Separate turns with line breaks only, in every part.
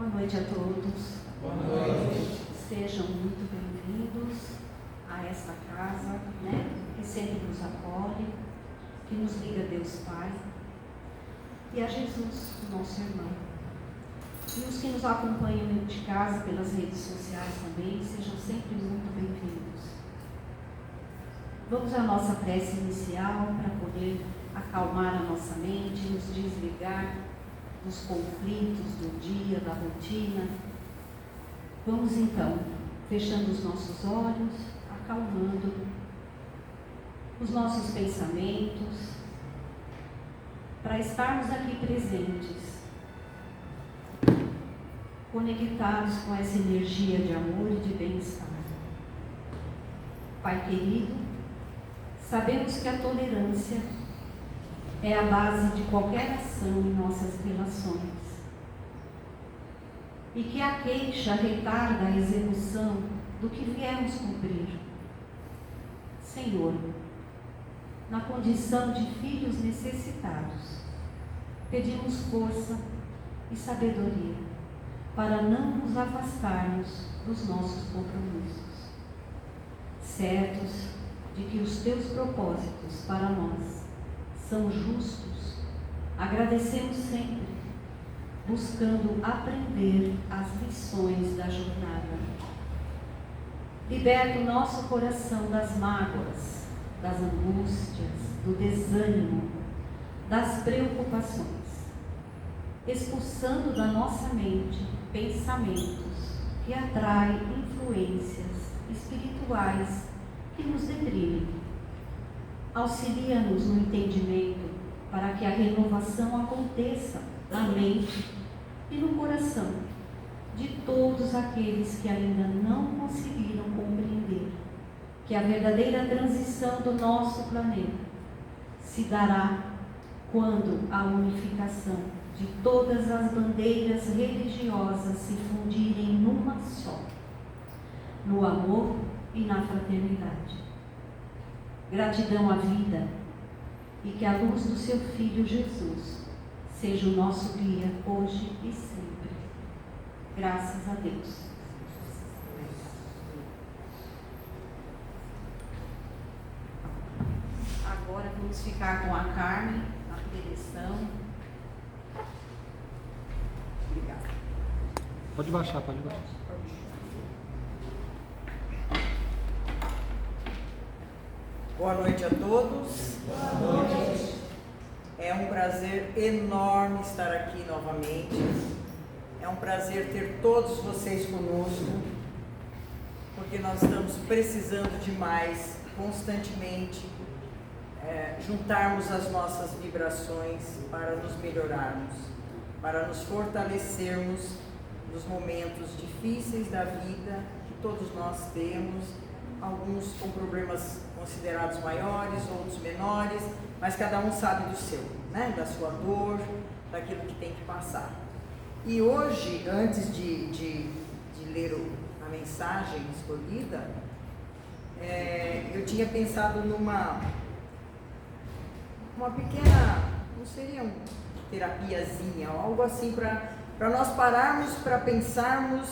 Boa noite a todos.
Boa noite.
Sejam muito bem-vindos a esta casa, que sempre nos acolhe, que nos liga a Deus Pai e a Jesus, nosso irmão. E os que nos acompanham dentro de casa, pelas redes sociais também, sejam sempre muito bem-vindos. Vamos à nossa prece inicial para poder acalmar a nossa mente, nos desligar dos conflitos do dia, da rotina. Vamos então, fechando os nossos olhos, acalmando os nossos pensamentos, para estarmos aqui presentes, conectados com essa energia de amor e de bem-estar. Pai querido, sabemos que a tolerância é a base de qualquer ação em nossas relações e que a queixa retarda a execução do que viemos cumprir. Senhor, na condição de filhos necessitados, pedimos força e sabedoria para não nos afastarmos dos nossos compromissos, certos de que os teus propósitos para nós são justos. Agradecemos sempre, buscando aprender as lições da jornada. Liberta o nosso coração das mágoas, das angústias, do desânimo, das preocupações, expulsando da nossa mente pensamentos que atraem influências espirituais que nos deprimem. Auxilia-nos no entendimento para que a renovação aconteça na mente e no coração de todos aqueles que ainda não conseguiram compreender que a verdadeira transição do nosso planeta se dará quando a unificação de todas as bandeiras religiosas se fundirem numa só, no amor e na fraternidade. Gratidão à vida e que a luz do seu Filho Jesus seja o nosso guia hoje e sempre. Graças a Deus. Agora vamos ficar com a Carmen na direção. Obrigada.
Pode baixar, pode baixar.
Boa noite a todos.
Boa noite.
É um prazer enorme estar aqui novamente. É um prazer ter todos vocês conosco, porque nós estamos precisando demais, constantemente, juntarmos as nossas vibrações para nos melhorarmos, para nos fortalecermos nos momentos difíceis da vida que todos nós temos, alguns com problemas considerados maiores, outros menores, mas cada um sabe do seu, da sua dor, daquilo que tem que passar. E hoje, antes de ler a mensagem escolhida, eu tinha pensado numa pequena, não seria uma terapiazinha, algo assim para nós pararmos, para pensarmos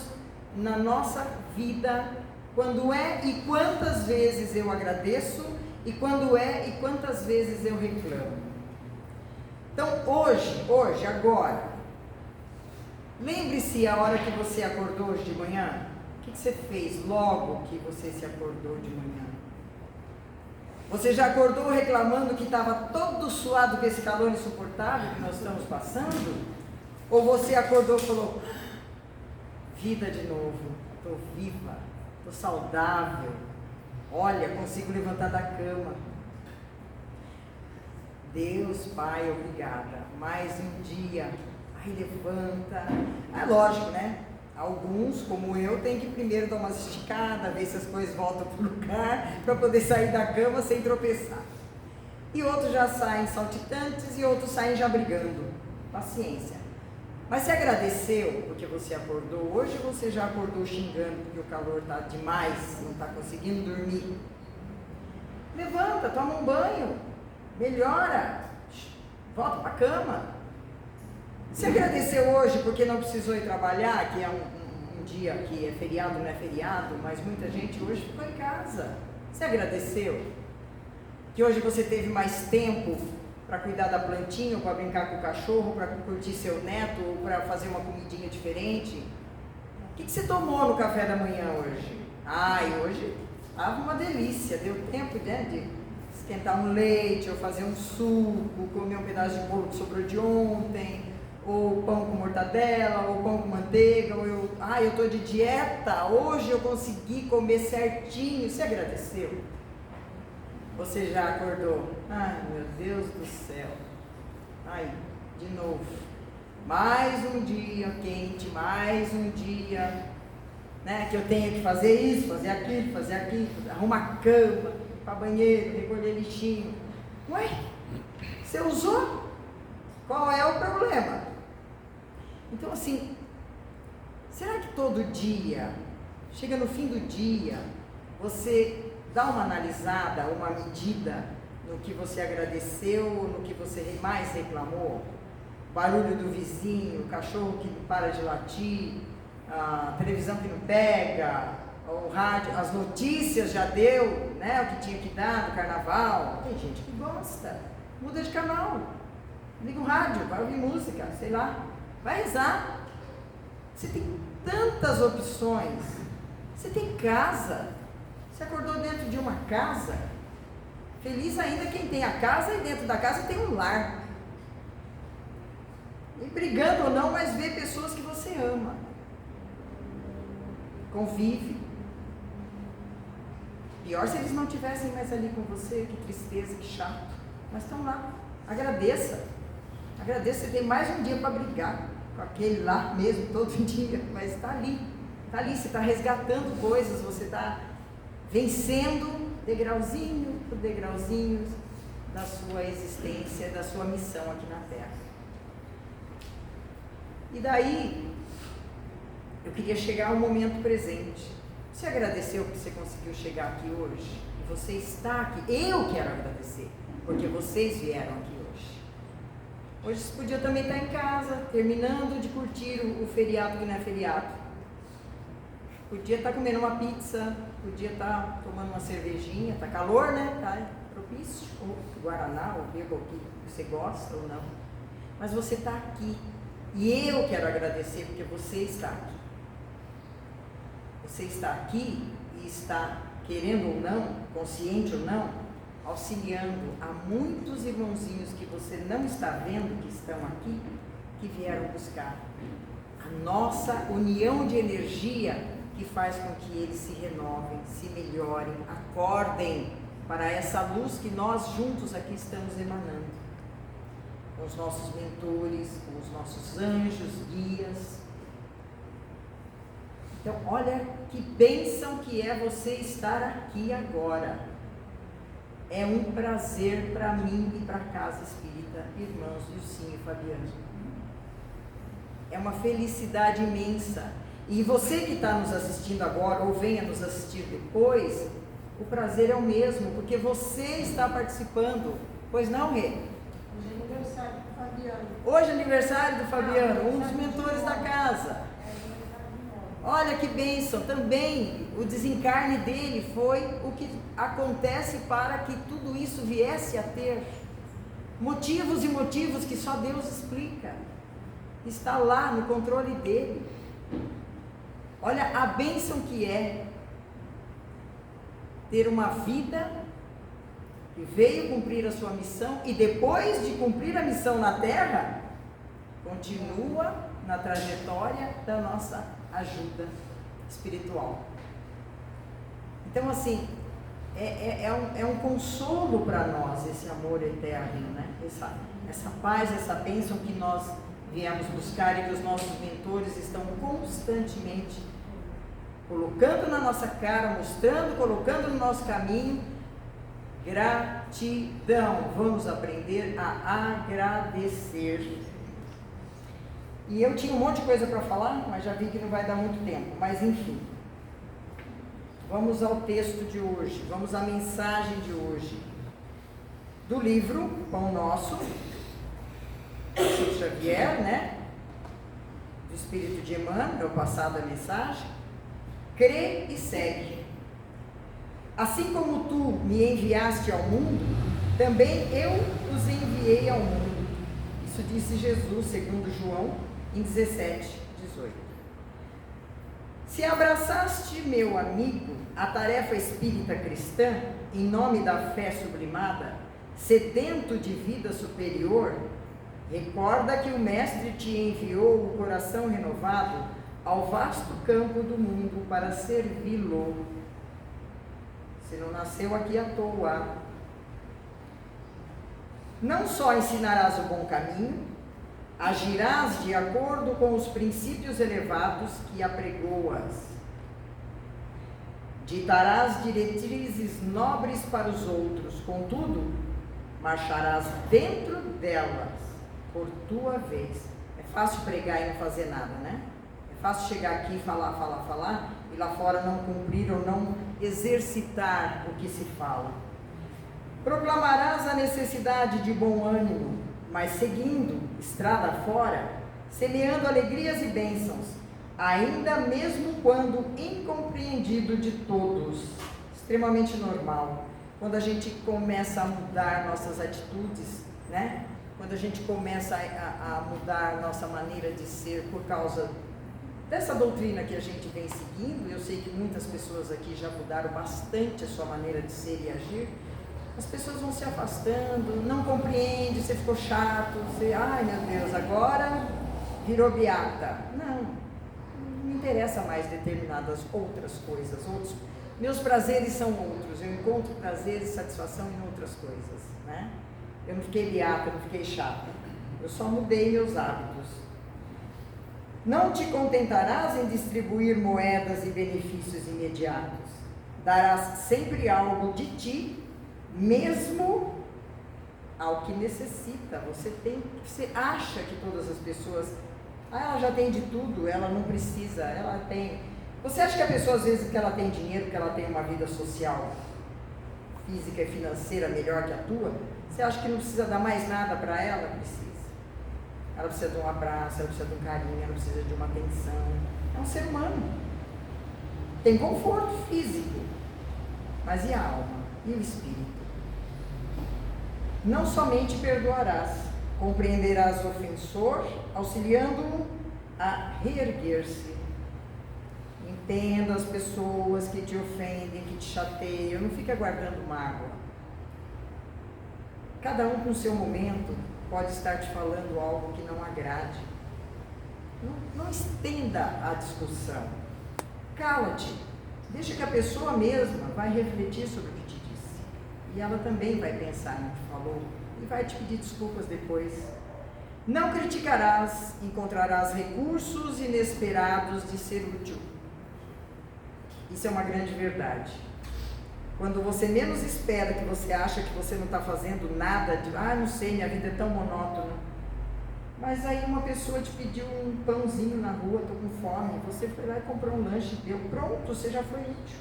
na nossa vida, quando é e quantas vezes eu agradeço, e quando é e quantas vezes eu reclamo. Então hoje, agora, lembre-se a hora que você acordou hoje de manhã. O que você fez logo que você se acordou de manhã? Você já acordou reclamando que estava todo suado com esse calor insuportável que nós estamos passando? Ou você acordou e falou, vida de novo, estou viva, estou saudável, olha, consigo levantar da cama. Deus, Pai, obrigada, mais um dia, aí levanta. É lógico, Alguns, como eu, tem que primeiro dar uma esticada, ver se as coisas voltam para o lugar, para poder sair da cama sem tropeçar. E outros já saem saltitantes e outros saem já brigando. Paciência. Mas você agradeceu porque você acordou hoje ou você já acordou xingando porque o calor está demais, não está conseguindo dormir? Levanta, toma um banho, melhora, volta para a cama. Você agradeceu hoje porque não precisou ir trabalhar, que é um dia que é feriado, não é feriado, mas muita gente hoje ficou em casa. Você agradeceu? Que hoje você teve mais tempo para cuidar da plantinha, ou para brincar com o cachorro, para curtir seu neto, ou para fazer uma comidinha diferente? O que você tomou no café da manhã hoje? E hoje estava uma delícia, deu tempo, né, de esquentar um leite, ou fazer um suco, comer um pedaço de bolo que sobrou de ontem, ou pão com mortadela, ou pão com manteiga, ou eu estou de dieta, hoje eu consegui comer certinho. Você agradeceu? Você já acordou? Ai, meu Deus do céu. De novo. Mais um dia quente, mais um dia, né, que eu tenho que fazer isso, fazer aquilo, arrumar a cama, ir para banheiro, recolher lixinho. Ué, você usou? Qual é o problema? Então, assim, será que todo dia, chega no fim do dia, você dá uma analisada, uma medida no que você agradeceu, no que você mais reclamou? Barulho do vizinho, o cachorro que não para de latir, a televisão que não pega, o rádio, as notícias já deu, né, o que tinha que dar no carnaval. Tem gente que gosta, muda de canal, liga o rádio, vai ouvir música, sei lá, vai rezar. Você tem tantas opções, você tem casa, você acordou dentro de uma casa, feliz ainda quem tem a casa e dentro da casa tem um lar. E brigando ou não, mas vê pessoas que você ama, convive. Pior se eles não estivessem mais ali com você, que tristeza, que chato, mas estão lá. Agradeça, você tem mais um dia para brigar com aquele lá mesmo, todo dia, mas está ali, você está resgatando coisas, você está vencendo degrauzinho por degrauzinho da sua existência, da sua missão aqui na Terra. E daí, eu queria chegar ao momento presente. Você agradeceu que você conseguiu chegar aqui hoje? E você está aqui. Eu quero agradecer, porque vocês vieram aqui hoje. Hoje você podia também estar em casa, terminando de curtir o feriado que não é feriado. Podia estar comendo uma pizza, podia estar tomando uma cervejinha, está calor, né? Está propício, ou guaraná, ou beba o que você gosta ou não. Mas você está aqui. E eu quero agradecer porque você está aqui. Você está aqui e está, querendo ou não, consciente ou não, auxiliando a muitos irmãozinhos que você não está vendo, que estão aqui, que vieram buscar a nossa união de energia que faz com que eles se renovem, se melhorem, acordem para essa luz que nós juntos aqui estamos emanando. Com os nossos mentores, com os nossos anjos, guias. Então, olha que bênção que é você estar aqui agora. É um prazer para mim e para a Casa Espírita, irmãos Dilcinho e Fabiano. É uma felicidade imensa. E você que está nos assistindo agora, ou venha nos assistir depois, o prazer é o mesmo, porque você está participando. Pois não, Rê? Hoje é aniversário do Fabiano, um dos mentores da casa. Olha que bênção, também o desencarne dele foi o que acontece para que tudo isso viesse a ter motivos e motivos que só Deus explica. Está lá no controle dele. Olha a bênção que é ter uma vida que veio cumprir a sua missão e depois de cumprir a missão na Terra, continua na trajetória da nossa ajuda espiritual. Então, assim, é um consolo para nós esse amor eterno, né? Essa paz, essa bênção que nós viemos buscar e que os nossos mentores estão constantemente colocando na nossa cara, mostrando, colocando no nosso caminho. Gratidão. Vamos aprender a agradecer. E eu tinha um monte de coisa para falar, mas já vi que não vai dar muito tempo. Mas enfim, vamos ao texto de hoje, vamos à mensagem de hoje. Do livro Pão Nosso, Chico Xavier, né? do Espírito de Emmanuel, passado a mensagem, crê e segue. Assim como tu me enviaste ao mundo, também eu os enviei ao mundo. Isso disse Jesus, segundo João, em 17:18. Se abraçaste, meu amigo, a tarefa espírita cristã, em nome da fé sublimada, sedento de vida superior, recorda que o Mestre te enviou o coração renovado ao vasto campo do mundo para servi-lo. Você não nasceu aqui à toa. Não só ensinarás o bom caminho, agirás de acordo com os princípios elevados que apregoas. Ditarás diretrizes nobres para os outros, contudo, marcharás dentro delas, por tua vez. É fácil pregar e não fazer nada, né? É fácil chegar aqui e falar, e lá fora não cumprir ou não exercitar o que se fala. Proclamarás a necessidade de bom ânimo, mas seguindo, estrada fora, semeando alegrias e bênçãos, ainda mesmo quando incompreendido de todos. Extremamente normal. Quando a gente começa a mudar nossas atitudes, né? Quando a gente começa a mudar nossa maneira de ser por causa dessa doutrina que a gente vem seguindo, eu sei que muitas pessoas aqui já mudaram bastante a sua maneira de ser e agir, as pessoas vão se afastando, não compreende, você ficou chato, você, ai meu Deus, agora virou beata. Não me interessa mais determinadas outras coisas, meus prazeres são outros, eu encontro prazer e satisfação em outras coisas, né? Eu não fiquei beata, não fiquei chata, eu só mudei meus hábitos. Não te contentarás em distribuir moedas e benefícios imediatos, darás sempre algo de ti, mesmo ao que necessita. Você acha que todas as pessoas, ela já tem de tudo, ela não precisa, ela tem. Você acha que a pessoa, às vezes, que ela tem dinheiro, que ela tem uma vida social, física e financeira melhor que a tua, você acha que não precisa dar mais nada para ela? Precisa. Ela precisa de um abraço, ela precisa de um carinho, ela precisa de uma atenção. É um ser humano. Tem conforto físico, mas e a alma? E o espírito? Não somente perdoarás, compreenderás o ofensor, auxiliando-o a reerguer-se. Entenda as pessoas que te ofendem, que te chateiam, não fica guardando mágoa. Cada um com o seu momento pode estar te falando algo que não agrade. Não estenda a discussão. Cala-te. Deixa que a pessoa mesma vai refletir sobre o que te disse. E ela também vai pensar no que falou e vai te pedir desculpas depois. Não criticarás, encontrarás recursos inesperados de ser útil. Isso é uma grande verdade. Quando você menos espera, que você acha que você não está fazendo nada, não sei, minha vida é tão monótona. Mas aí uma pessoa te pediu um pãozinho na rua, estou com fome, você foi lá e comprou um lanche, deu, pronto, você já foi útil.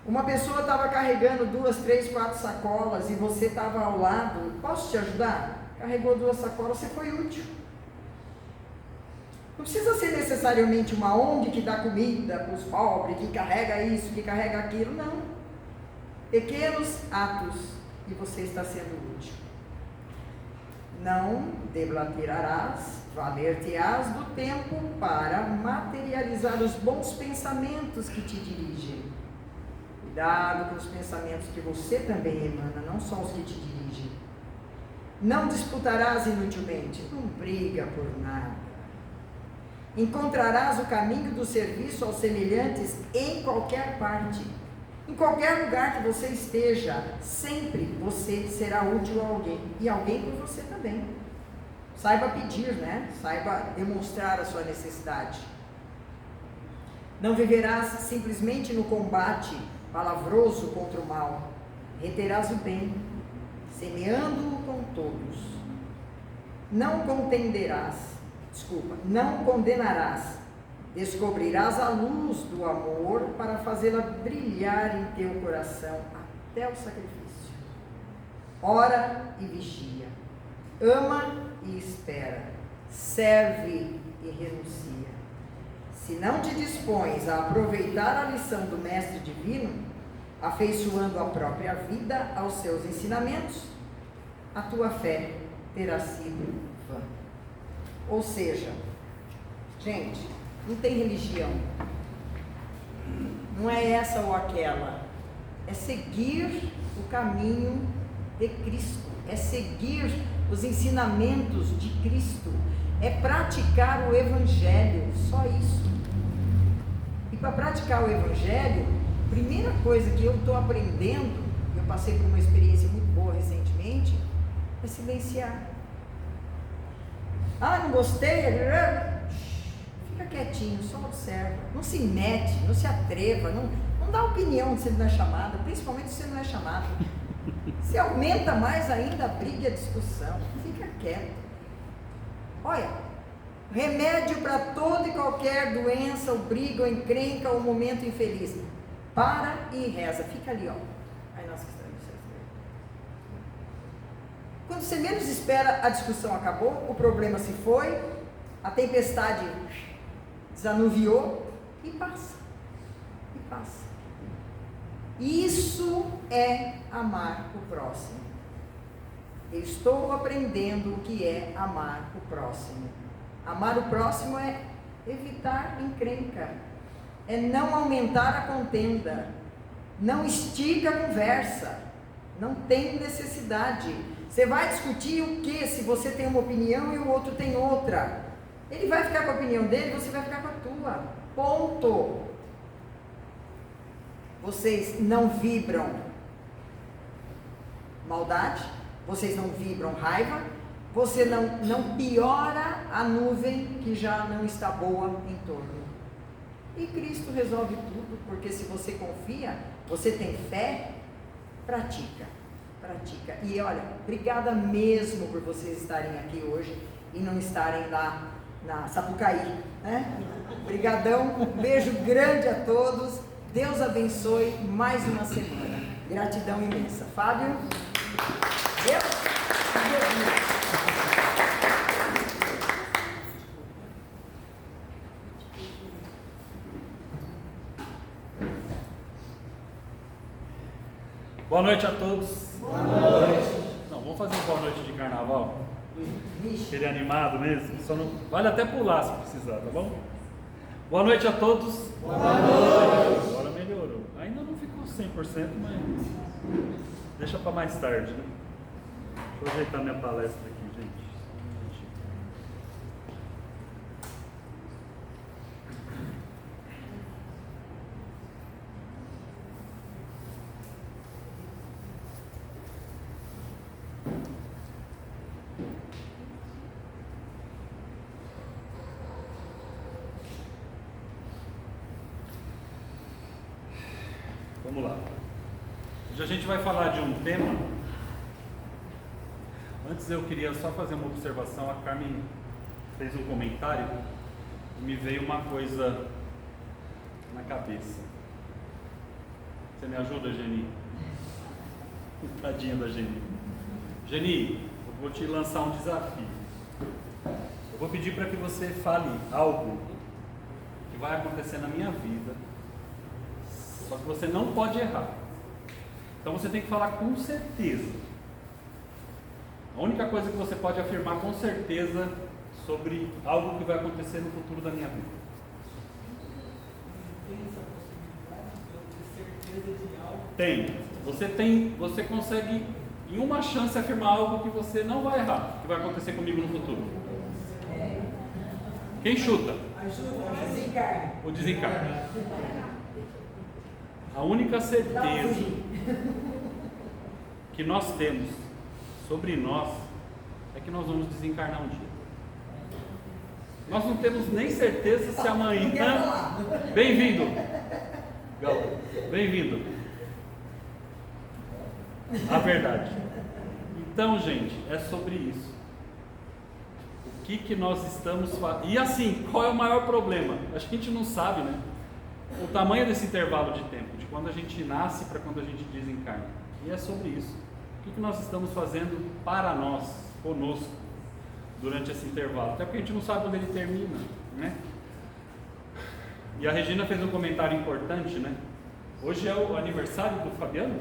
Uma pessoa estava carregando 2, 3, 4 sacolas e você estava ao lado, posso te ajudar? Carregou 2 sacolas, você foi útil. Não precisa ser necessariamente uma ONG que dá comida para os pobres, que carrega isso, que carrega aquilo, não. Pequenos atos e você está sendo útil. Não deblaterarás, valer-te-ás do tempo para materializar os bons pensamentos que te dirigem. Cuidado com os pensamentos que você também emana, não só os que te dirigem. Não disputarás inutilmente, não briga por nada. Encontrarás o caminho do serviço aos semelhantes em qualquer parte. Em qualquer lugar que você esteja, sempre você será útil a alguém. E alguém por você também. Saiba pedir, né? Saiba demonstrar a sua necessidade. Não viverás simplesmente no combate palavroso contra o mal. Reterás o bem, semeando-o com todos. Não condenarás. Descobrirás a luz do amor para fazê-la brilhar em teu coração até o sacrifício. Ora e vigia, ama e espera, serve e renuncia. Se não te dispões a aproveitar a lição do Mestre Divino, afeiçoando a própria vida aos seus ensinamentos, a tua fé terá sido vã. Ou seja, gente, não tem religião. Não é essa ou aquela. É seguir o caminho de Cristo. É seguir os ensinamentos de Cristo. É praticar o Evangelho. Só isso. E para praticar o Evangelho, a primeira coisa que eu estou aprendendo, eu passei por uma experiência muito boa recentemente, é silenciar. Ah, não gostei? Fica quietinho, só observa. Não se mete, não se atreva, não dá opinião se não é chamado, principalmente se não é chamado. Se aumenta mais ainda a briga e a discussão. Fica quieto. Olha, remédio para toda e qualquer doença, ou briga, ou encrenca, ou momento infeliz. Para e reza. Fica ali, ó. Aí nós que estamos. Quando você menos espera, a discussão acabou, o problema se foi, a tempestade desanuviou e passa. E passa. Isso é amar o próximo. Eu estou aprendendo o que é amar o próximo. Amar o próximo é evitar encrenca, é não aumentar a contenda, não estica a conversa, não tem necessidade. Você vai discutir o que se você tem uma opinião e o outro tem outra? Ele vai ficar com a opinião dele, você vai ficar com a tua. Ponto. Vocês não vibram maldade, vocês não vibram raiva, você não piora a nuvem que já não está boa em torno. E Cristo resolve tudo, porque se você confia, você tem fé, pratica. E olha, obrigada mesmo por vocês estarem aqui hoje e não estarem lá na Sapucaí, né? Obrigadão, um beijo grande a todos, Deus abençoe mais uma semana, gratidão imensa. Fábio, Deus abençoe.
Boa noite a todos. Boa noite. Não, vamos fazer uma boa noite de carnaval? Aquele animado mesmo? Só não... Vale até pular se precisar, tá bom? Boa noite a todos. Boa noite. Agora melhorou. Ainda não ficou 100%, mas deixa para mais tarde, né? Deixa eu ajeitar minha palestra aqui, gente. Vamos lá. Hoje a gente vai falar de um tema. Antes eu queria só fazer uma observação. A Carmen fez um comentário e me veio uma coisa na cabeça. Você me ajuda, Geni? Tadinha da Geni. Geni, eu vou te lançar um desafio. Eu vou pedir para que você fale algo que vai acontecer na minha vida. Só que você não pode errar. Então você tem que falar com certeza. A única coisa que você pode afirmar com certeza sobre algo que vai acontecer no futuro da minha vida.
Tem essa possibilidade de eu ter certeza de algo?
Tem. Você consegue em uma chance afirmar algo que você não vai errar, que vai acontecer comigo no futuro. Quem chuta? O desencarne. A única certeza que nós temos sobre nós é que nós vamos desencarnar um dia. Nós não temos nem certeza se amanhã... Bem-vindo, Gal. Bem-vindo. A verdade. Então, gente, é sobre isso. O que nós estamos fazendo? E assim, qual é o maior problema? Acho que a gente não sabe, né? O tamanho desse intervalo de tempo, de quando a gente nasce para quando a gente desencarna. E é sobre isso. O que nós estamos fazendo para nós, conosco? durante esse intervalo, até porque a gente não sabe quando ele termina, né? E a Regina fez um comentário importante, né? Hoje é o aniversário do Fabiano?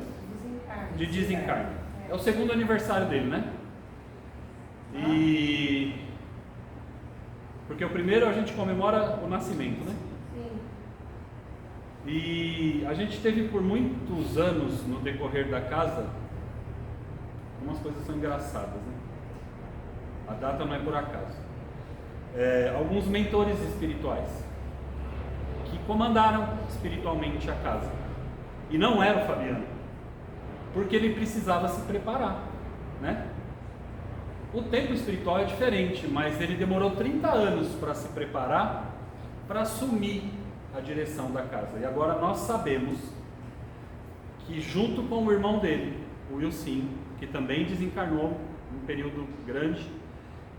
De desencarne. É o segundo aniversário dele, né? E porque o primeiro a gente comemora o nascimento, né? E a gente teve por muitos anos no decorrer da casa, algumas coisas são engraçadas, né? A data não é por acaso. Alguns mentores espirituais que comandaram espiritualmente a casa. E não era o Fabiano, porque ele precisava se preparar, né? O tempo espiritual é diferente, mas ele demorou 30 anos para se preparar, para assumir a direção da casa. E agora nós sabemos que junto com o irmão dele, o Wilson, que também desencarnou um período grande,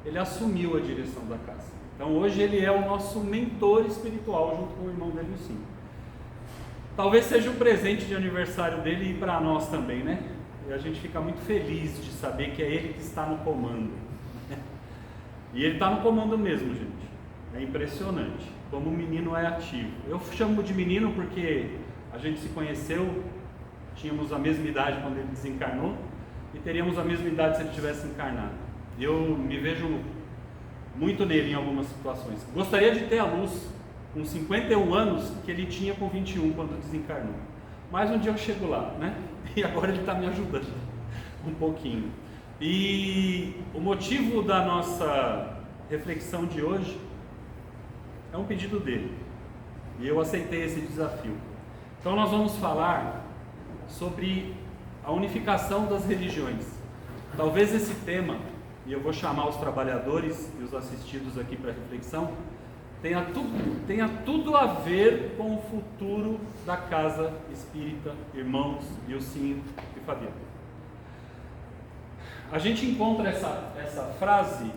ele assumiu a direção da casa. Então hoje ele é o nosso mentor espiritual junto com o irmão dele, Wilson. Talvez seja o presente de aniversário dele e para nós também, né? E a gente fica muito feliz de saber que é ele que está no comando. E ele está no comando mesmo, gente. É impressionante como o menino é ativo. Eu chamo de menino porque a gente se conheceu, tínhamos a mesma idade quando ele desencarnou e teríamos a mesma idade se ele tivesse encarnado. Eu me vejo muito nele em algumas situações. Gostaria de ter a luz com 51 anos que ele tinha com 21 quando desencarnou. Mas um dia eu chego lá, né? E agora ele está me ajudando um pouquinho. E o motivo da nossa reflexão de hoje é um pedido dele. E eu aceitei esse desafio. Então nós vamos falar sobre a unificação das religiões. Talvez esse tema, e eu vou chamar os trabalhadores e os assistidos aqui para reflexão, tenha tudo a ver com o futuro da casa espírita, irmãos Wilson e Fabiano. A gente encontra essa frase,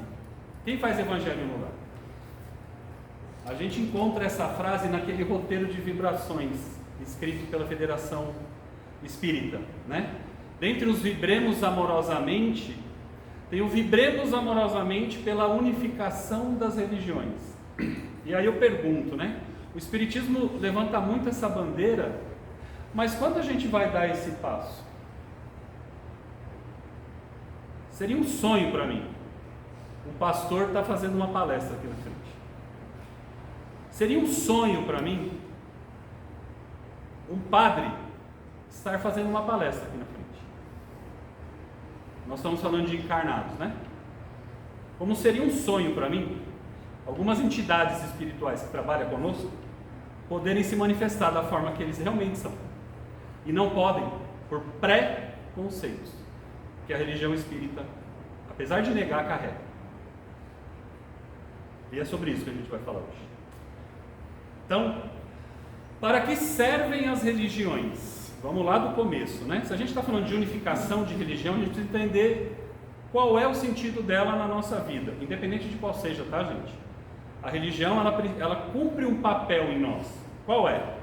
quem faz evangelho no lar? A gente encontra essa frase naquele roteiro de vibrações escrito pela Federação Espírita, né? Dentre os vibremos amorosamente, tem o vibremos amorosamente pela unificação das religiões. E aí eu pergunto, né? O Espiritismo levanta muito essa bandeira, mas quando a gente vai dar esse passo? Seria um sonho para mim. Um pastor está fazendo uma palestra aqui na frente. Seria um sonho para mim um padre estar fazendo uma palestra aqui na frente. Nós estamos falando de encarnados, né? Como seria um sonho para mim algumas entidades espirituais que trabalham conosco poderem se manifestar da forma que eles realmente são. E não podem por pré-conceitos que a religião espírita, apesar de negar, carrega. E é sobre isso que a gente vai falar hoje. Então, para que servem as religiões? Vamos lá do começo, né? Se a gente está falando de unificação de religião, a gente precisa entender qual é o sentido dela na nossa vida, independente de qual seja, tá, gente? A religião, ela cumpre um papel em nós. Qual é?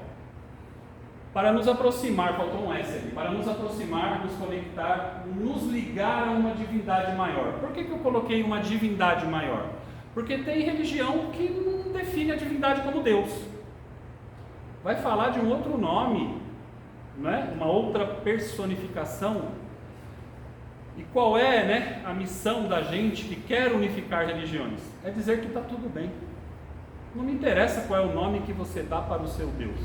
Para nos aproximar, faltou um S ali, para nos aproximar, nos conectar, nos ligar a uma divindade maior. Por que eu coloquei uma divindade maior? Porque tem religião que não define a divindade como Deus. Vai falar de um outro nome, né? Uma outra personificação. E qual é, né, a missão da gente que quer unificar religiões? É dizer que está tudo bem. Não me interessa qual é o nome que você dá para o seu Deus.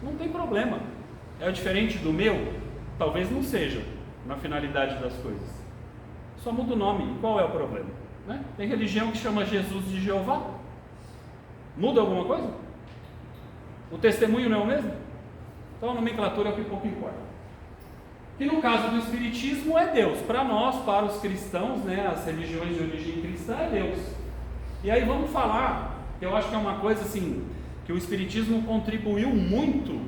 Não tem problema. É diferente do meu? Talvez não seja, na finalidade das coisas. Só muda o nome. E qual é o problema? Né? Tem religião que chama Jesus de Jeová. Muda alguma coisa? O testemunho não é o mesmo? Então a nomenclatura é o que pouco importa. Que no caso do Espiritismo é Deus. Para nós, para os cristãos, né, as religiões de origem cristã é Deus. E aí vamos falar, que eu acho que é uma coisa assim, que o Espiritismo contribuiu muito,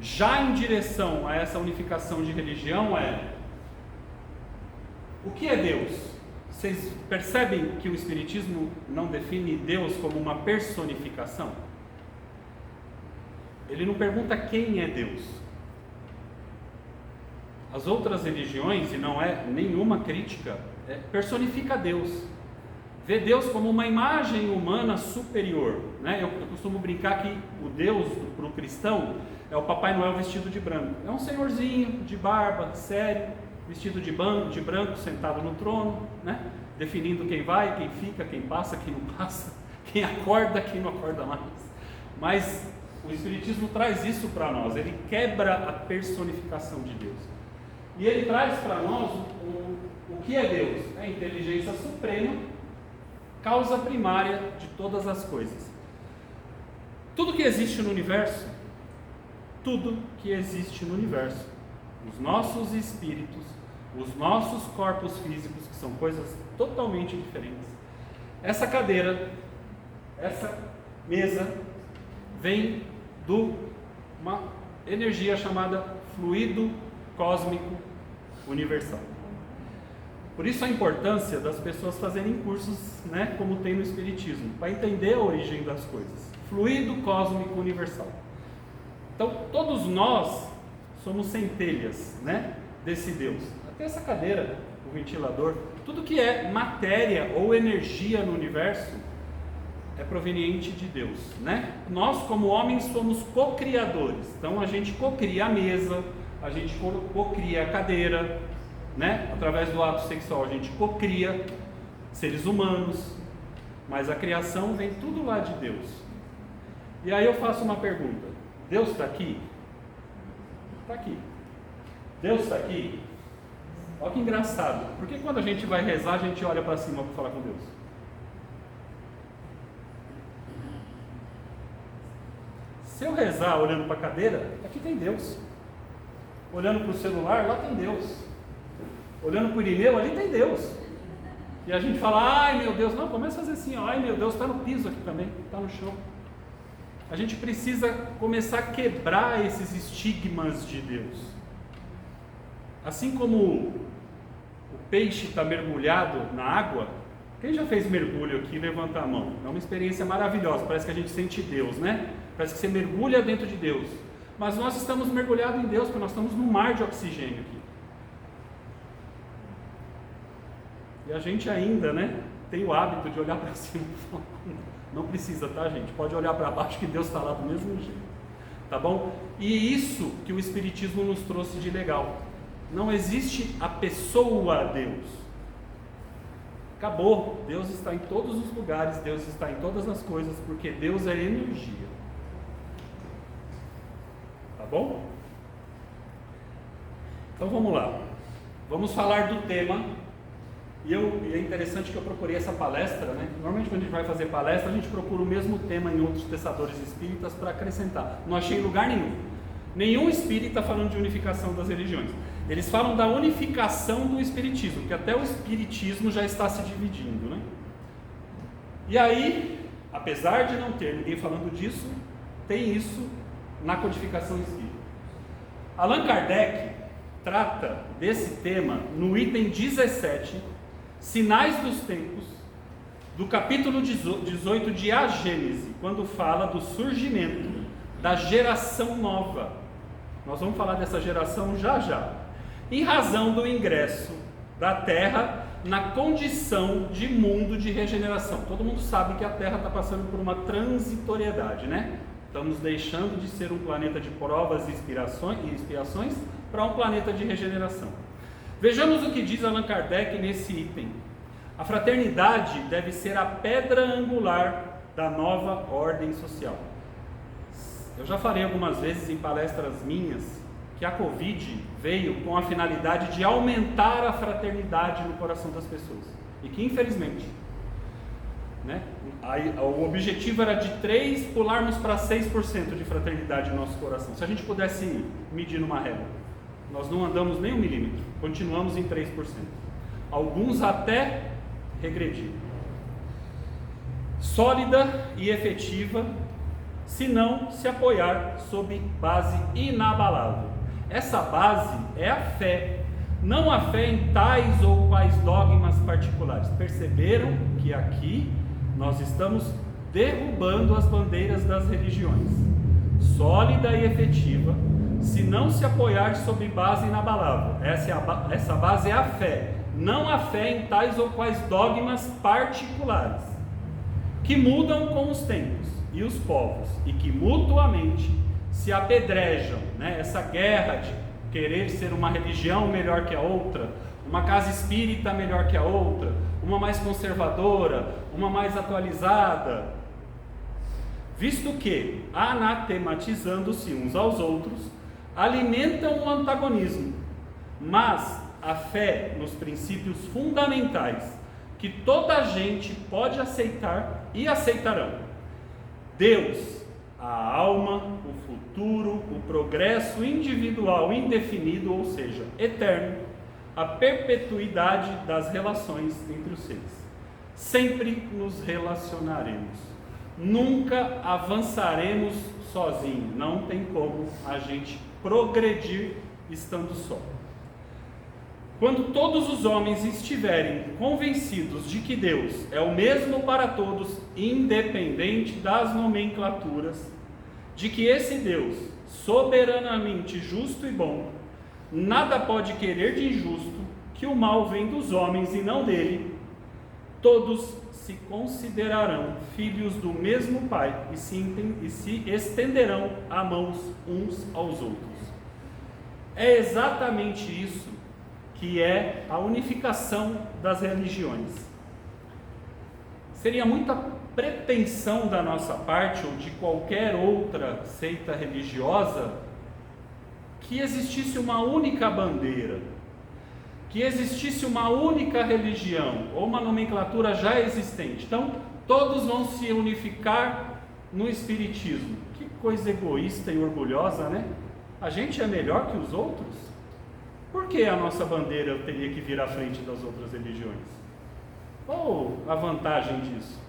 já em direção a essa unificação de religião, o que é Deus? Vocês percebem que o Espiritismo não define Deus como uma personificação? Ele não pergunta quem é Deus. As outras religiões, e não é nenhuma crítica personifica Deus. Vê Deus como uma imagem humana superior, né? Eu costumo brincar que o Deus para o cristão é o Papai Noel vestido de branco. É um senhorzinho de barba, sério, vestido de branco, sentado no trono, né? Definindo quem vai, quem fica, quem passa, quem não passa, quem acorda, quem não acorda mais. Mas o Espiritismo traz isso para nós, ele quebra a personificação de Deus. E ele traz para nós o que é Deus? É a inteligência suprema, causa primária de todas as coisas. Tudo que existe no universo, os nossos espíritos, os nossos corpos físicos, que são coisas totalmente diferentes. Essa cadeira, essa mesa, vem de uma energia chamada fluido cósmico universal. Por isso a importância das pessoas fazerem cursos, né, como tem no Espiritismo, para entender a origem das coisas. Fluido cósmico universal. Então, todos nós somos centelhas, né, desse Deus. Até essa cadeira, o ventilador, tudo que é matéria ou energia no universo é proveniente de Deus, né? Nós, como homens, somos co-criadores. Então, a gente co-cria a mesa, a gente co-cria a cadeira, né? Através do ato sexual, a gente co-cria seres humanos, mas a criação vem tudo lá de Deus. E aí eu faço uma pergunta: Deus está aqui? Está aqui. Deus está aqui? Olha que engraçado, porque quando a gente vai rezar, a gente olha para cima para falar com Deus. Se eu rezar olhando para a cadeira, aqui tem Deus. Olhando para o celular, lá tem Deus. Olhando para o Irineu, ali tem Deus. E a gente fala, ai meu Deus, não, começa a fazer assim, ó, ai meu Deus, está no piso aqui também, está no chão. A gente precisa começar a quebrar esses estigmas de Deus. Assim como o peixe está mergulhado na água, quem já fez mergulho aqui, levanta a mão. É uma experiência maravilhosa, parece que a gente sente Deus, né? Parece que você mergulha dentro de Deus. Mas nós estamos mergulhados em Deus, porque nós estamos num mar de oxigênio aqui. E a gente ainda, né, tem o hábito de olhar para cima. Não precisa, tá, gente? Pode olhar para baixo que Deus está lá do mesmo jeito. Tá bom? E isso que o Espiritismo nos trouxe de legal. Não existe a pessoa Deus. Acabou. Deus está em todos os lugares, Deus está em todas as coisas, porque Deus é energia. Tá bom? Então vamos lá. Vamos falar do tema. E é interessante que eu procurei essa palestra, né? Normalmente quando a gente vai fazer palestra, a gente procura o mesmo tema em outros pensadores espíritas para acrescentar. Não achei lugar nenhum. Nenhum espírita falando de unificação das religiões. Eles falam da unificação do espiritismo, que até o espiritismo já está se dividindo, né? E aí, apesar de não ter ninguém falando disso, tem isso na codificação espírita. Allan Kardec trata desse tema no item 17, Sinais dos Tempos, do capítulo 18 de A Gênese, quando fala do surgimento da geração nova. Nós vamos falar dessa geração já já. Em razão do ingresso da Terra na condição de mundo de regeneração. Todo mundo sabe que a Terra está passando por uma transitoriedade, né? Estamos deixando de ser um planeta de provas e expiações para um planeta de regeneração. Vejamos o que diz Allan Kardec nesse item. A fraternidade deve ser a pedra angular da nova ordem social. Eu já falei algumas vezes em palestras minhas que a Covid veio com a finalidade de aumentar a fraternidade no coração das pessoas. E que infelizmente, né, o objetivo era de 3% pularmos para 6% de fraternidade no nosso coração. Se a gente pudesse medir numa régua, nós não andamos nem 1 milímetro, continuamos em 3%. Alguns até regrediram. Sólida e efetiva, se não se apoiar sob base inabalável. Essa base é a fé, não a fé em tais ou quais dogmas particulares. Perceberam que aqui nós estamos derrubando as bandeiras das religiões. Sólida e efetiva, se não se apoiar sob base inabalável. Essa base é a fé, não há fé em tais ou quais dogmas particulares, que mudam com os tempos e os povos, e que mutuamente se apedrejam, né? Essa guerra de querer ser uma religião melhor que a outra, uma casa espírita melhor que a outra, uma mais conservadora, uma mais atualizada, visto que, anatematizando-se uns aos outros, alimentam o antagonismo, mas a fé nos princípios fundamentais que toda a gente pode aceitar e aceitarão: Deus, a alma, o futuro, o progresso individual indefinido, ou seja, eterno, a perpetuidade das relações entre os seres. Sempre nos relacionaremos, nunca avançaremos sozinhos, não tem como a gente progredir estando só. Quando todos os homens estiverem convencidos de que Deus é o mesmo para todos, independente das nomenclaturas, de que esse Deus, soberanamente justo e bom, nada pode querer de injusto, que o mal vem dos homens e não dele, todos se considerarão filhos do mesmo Pai e se estenderão a mãos uns aos outros. É exatamente isso que é a unificação das religiões. Seria muita pretensão da nossa parte, ou de qualquer outra seita religiosa, que existisse uma única bandeira, que existisse uma única religião, ou uma nomenclatura já existente. Então, todos vão se unificar no Espiritismo. Que coisa egoísta e orgulhosa, né? A gente é melhor que os outros? Por que a nossa bandeira teria que vir à frente das outras religiões? Ou a vantagem disso?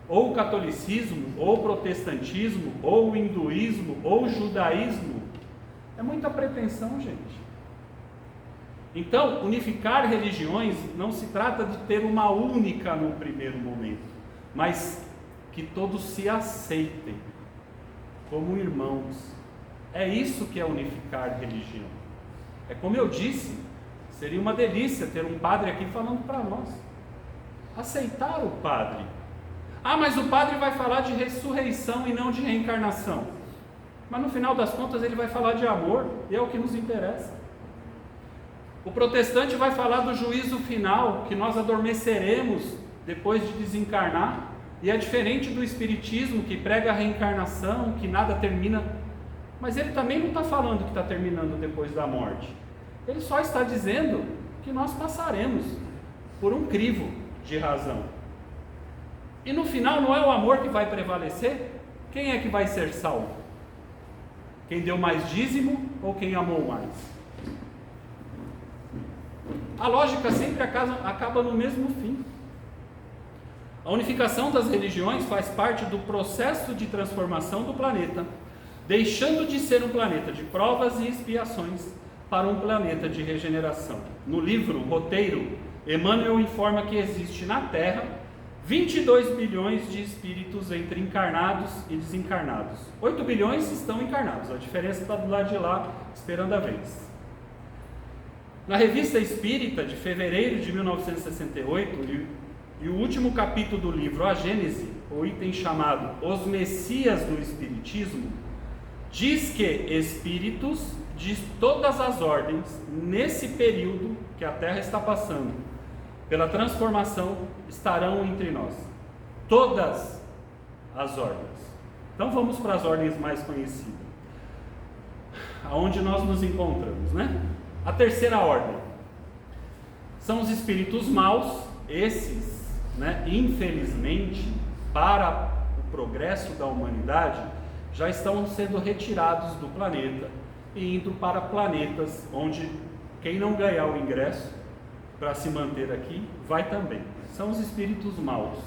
Ou o catolicismo, ou o protestantismo, ou o hinduísmo, ou o judaísmo? É muita pretensão, gente. Então, unificar religiões não se trata de ter uma única no primeiro momento, mas que todos se aceitem como irmãos. É isso que é unificar religião. É como eu disse, seria uma delícia ter um padre aqui falando para nós. Aceitar o padre. Ah, mas o padre vai falar de ressurreição e não de reencarnação. Mas no final das contas ele vai falar de amor, e é o que nos interessa. O protestante vai falar do juízo final, que nós adormeceremos depois de desencarnar, e é diferente do espiritismo, que prega a reencarnação, que nada termina. Mas ele também não está falando que está terminando depois da morte. Ele só está dizendo que nós passaremos por um crivo de razão. E no final não é o amor que vai prevalecer? Quem é que vai ser salvo? Quem deu mais dízimo ou quem amou mais? A lógica sempre acaba no mesmo fim. A unificação das religiões faz parte do processo de transformação do planeta, deixando de ser um planeta de provas e expiações para um planeta de regeneração. No livro Roteiro, Emmanuel informa que existe na Terra 22 bilhões de espíritos entre encarnados e desencarnados. 8 bilhões estão encarnados, a diferença está do lado de lá, esperando a vez. Na Revista Espírita, de fevereiro de 1968, e o último capítulo do livro A Gênese, o item chamado Os Messias do Espiritismo, diz que espíritos de todas as ordens, nesse período que a Terra está passando, pela transformação, estarão entre nós. Todas as ordens. Então vamos para as ordens mais conhecidas, aonde nós nos encontramos, né? A terceira ordem são os espíritos maus. Esses, né, infelizmente, para o progresso da humanidade, já estão sendo retirados do planeta e indo para planetas onde quem não ganhar o ingresso para se manter aqui, vai também. São os espíritos maus,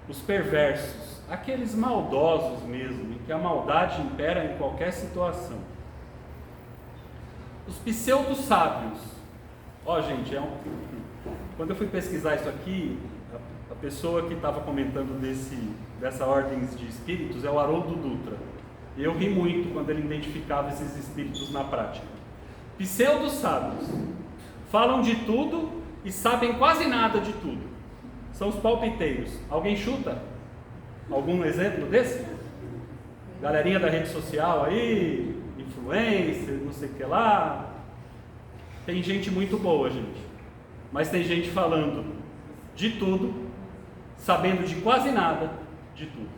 os perversos, aqueles maldosos mesmo, em que a maldade impera em qualquer situação. Os pseudo-sábios. Ó, gente, quando eu fui pesquisar isso aqui, a pessoa que estava comentando dessa ordem de espíritos é o Haroldo Dutra. E eu ri muito quando ele identificava esses espíritos na prática. Pseudo-sábios. Falam de tudo e sabem quase nada de tudo. São os palpiteiros. Alguém chuta? Algum exemplo desse? Galerinha da rede social aí, influencer, não sei o que lá. Tem gente muito boa, gente. Mas tem gente falando de tudo, sabendo de quase nada de tudo.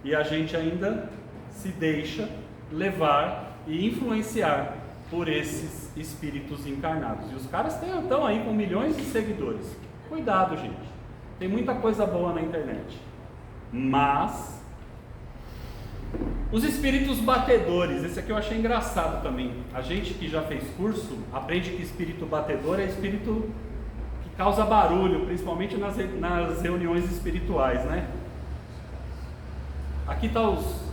E a gente ainda se deixa levar e influenciar por esses espíritos encarnados. E os caras estão aí com milhões de seguidores. Cuidado, gente. Tem muita coisa boa na internet. Mas os espíritos batedores, esse aqui eu achei engraçado também. A gente que já fez curso aprende que espírito batedor é espírito que causa barulho, principalmente nas reuniões espirituais, né? Aqui tá os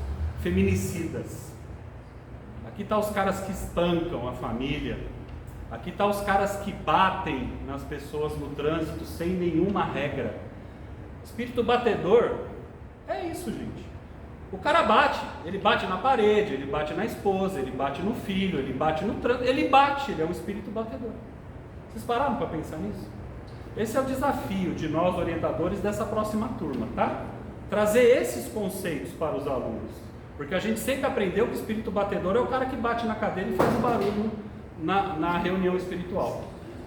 feminicidas. Aqui tá os caras que espancam a família. Aqui tá os caras que batem nas pessoas no trânsito sem nenhuma regra. Espírito batedor é isso, gente. O cara bate, ele bate na parede, ele bate na esposa, ele bate no filho, ele bate no trânsito, ele bate, ele é um espírito batedor. Vocês pararam para pensar nisso? Esse é o desafio de nós orientadores dessa próxima turma, tá? Trazer esses conceitos para os alunos, porque a gente sempre aprendeu que o espírito batedor é o cara que bate na cadeira e faz um barulho na reunião espiritual.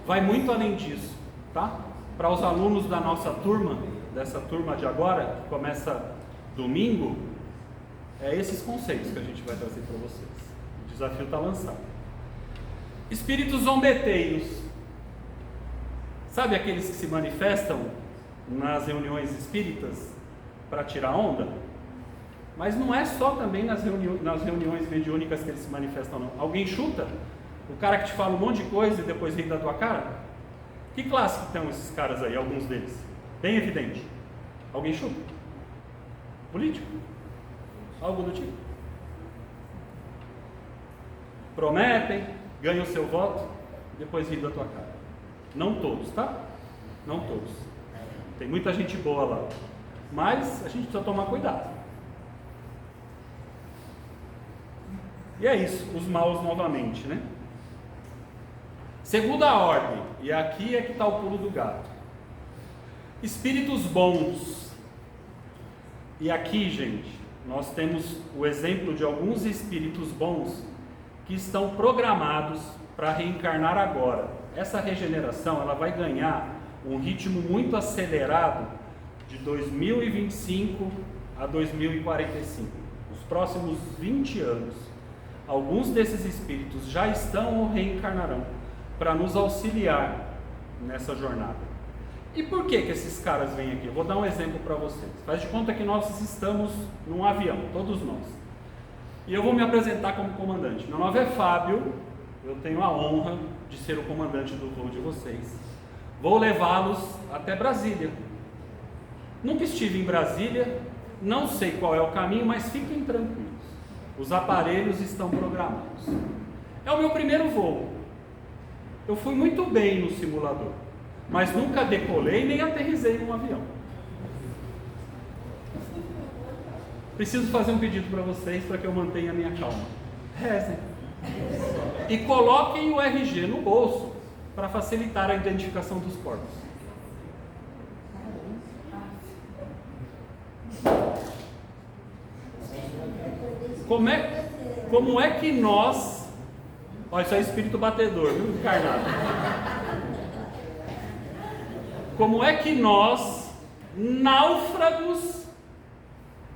Vai muito além disso, tá? Para os alunos da nossa turma, dessa turma de agora, que começa domingo, é esses conceitos que a gente vai trazer para vocês. O desafio está lançado. Espíritos zombeteiros. Sabe aqueles que se manifestam nas reuniões espíritas para tirar onda? Mas não é só também nas reuniões mediúnicas que eles se manifestam, não. Alguém chuta? O cara que te fala um monte de coisa e depois ri da tua cara? Que classe que estão esses caras aí, alguns deles? Bem evidente. Alguém chuta? Político? Algo do tipo. Prometem, ganham o seu voto, depois ri da tua cara. Não todos, tá? Não todos. Tem muita gente boa lá. Mas a gente precisa tomar cuidado. E é isso, os maus novamente, né? Segunda ordem, e aqui é que está o pulo do gato. Espíritos bons. E aqui, gente, nós temos o exemplo de alguns espíritos bons que estão programados para reencarnar agora. Essa regeneração, ela vai ganhar um ritmo muito acelerado de 2025 a 2045. Os próximos 20 anos, alguns desses espíritos já estão ou reencarnarão para nos auxiliar nessa jornada. E por que esses caras vêm aqui? Eu vou dar um exemplo para vocês. Faz de conta que nós estamos num avião, todos nós. E eu vou me apresentar como comandante. Meu nome é Fábio, eu tenho a honra de ser o comandante do voo de vocês. Vou levá-los até Brasília. Nunca estive em Brasília, não sei qual é o caminho, mas fiquem tranquilos. Os aparelhos estão programados. É o meu primeiro voo. Eu fui muito bem no simulador, mas nunca decolei nem aterrissei num avião. Preciso fazer um pedido para vocês para que eu mantenha a minha calma. Rezem. E coloquem o RG no bolso para facilitar a identificação dos corpos. Como é que nós... Olha, isso é espírito batedor, viu? Encarnado. Como é que nós, náufragos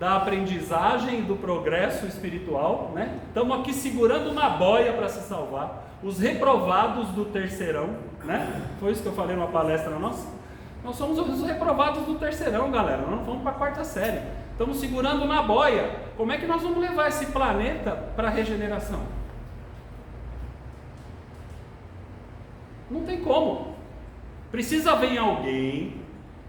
da aprendizagem e do progresso espiritual, né? Estamos aqui segurando uma boia para se salvar. Os reprovados do terceirão, né? Foi isso que eu falei numa palestra nossa. Nós somos os reprovados do terceirão, galera. Nós não vamos para a quarta série. Estamos segurando na boia. Como é que nós vamos levar esse planeta para a regeneração? Não tem como. Precisa vir alguém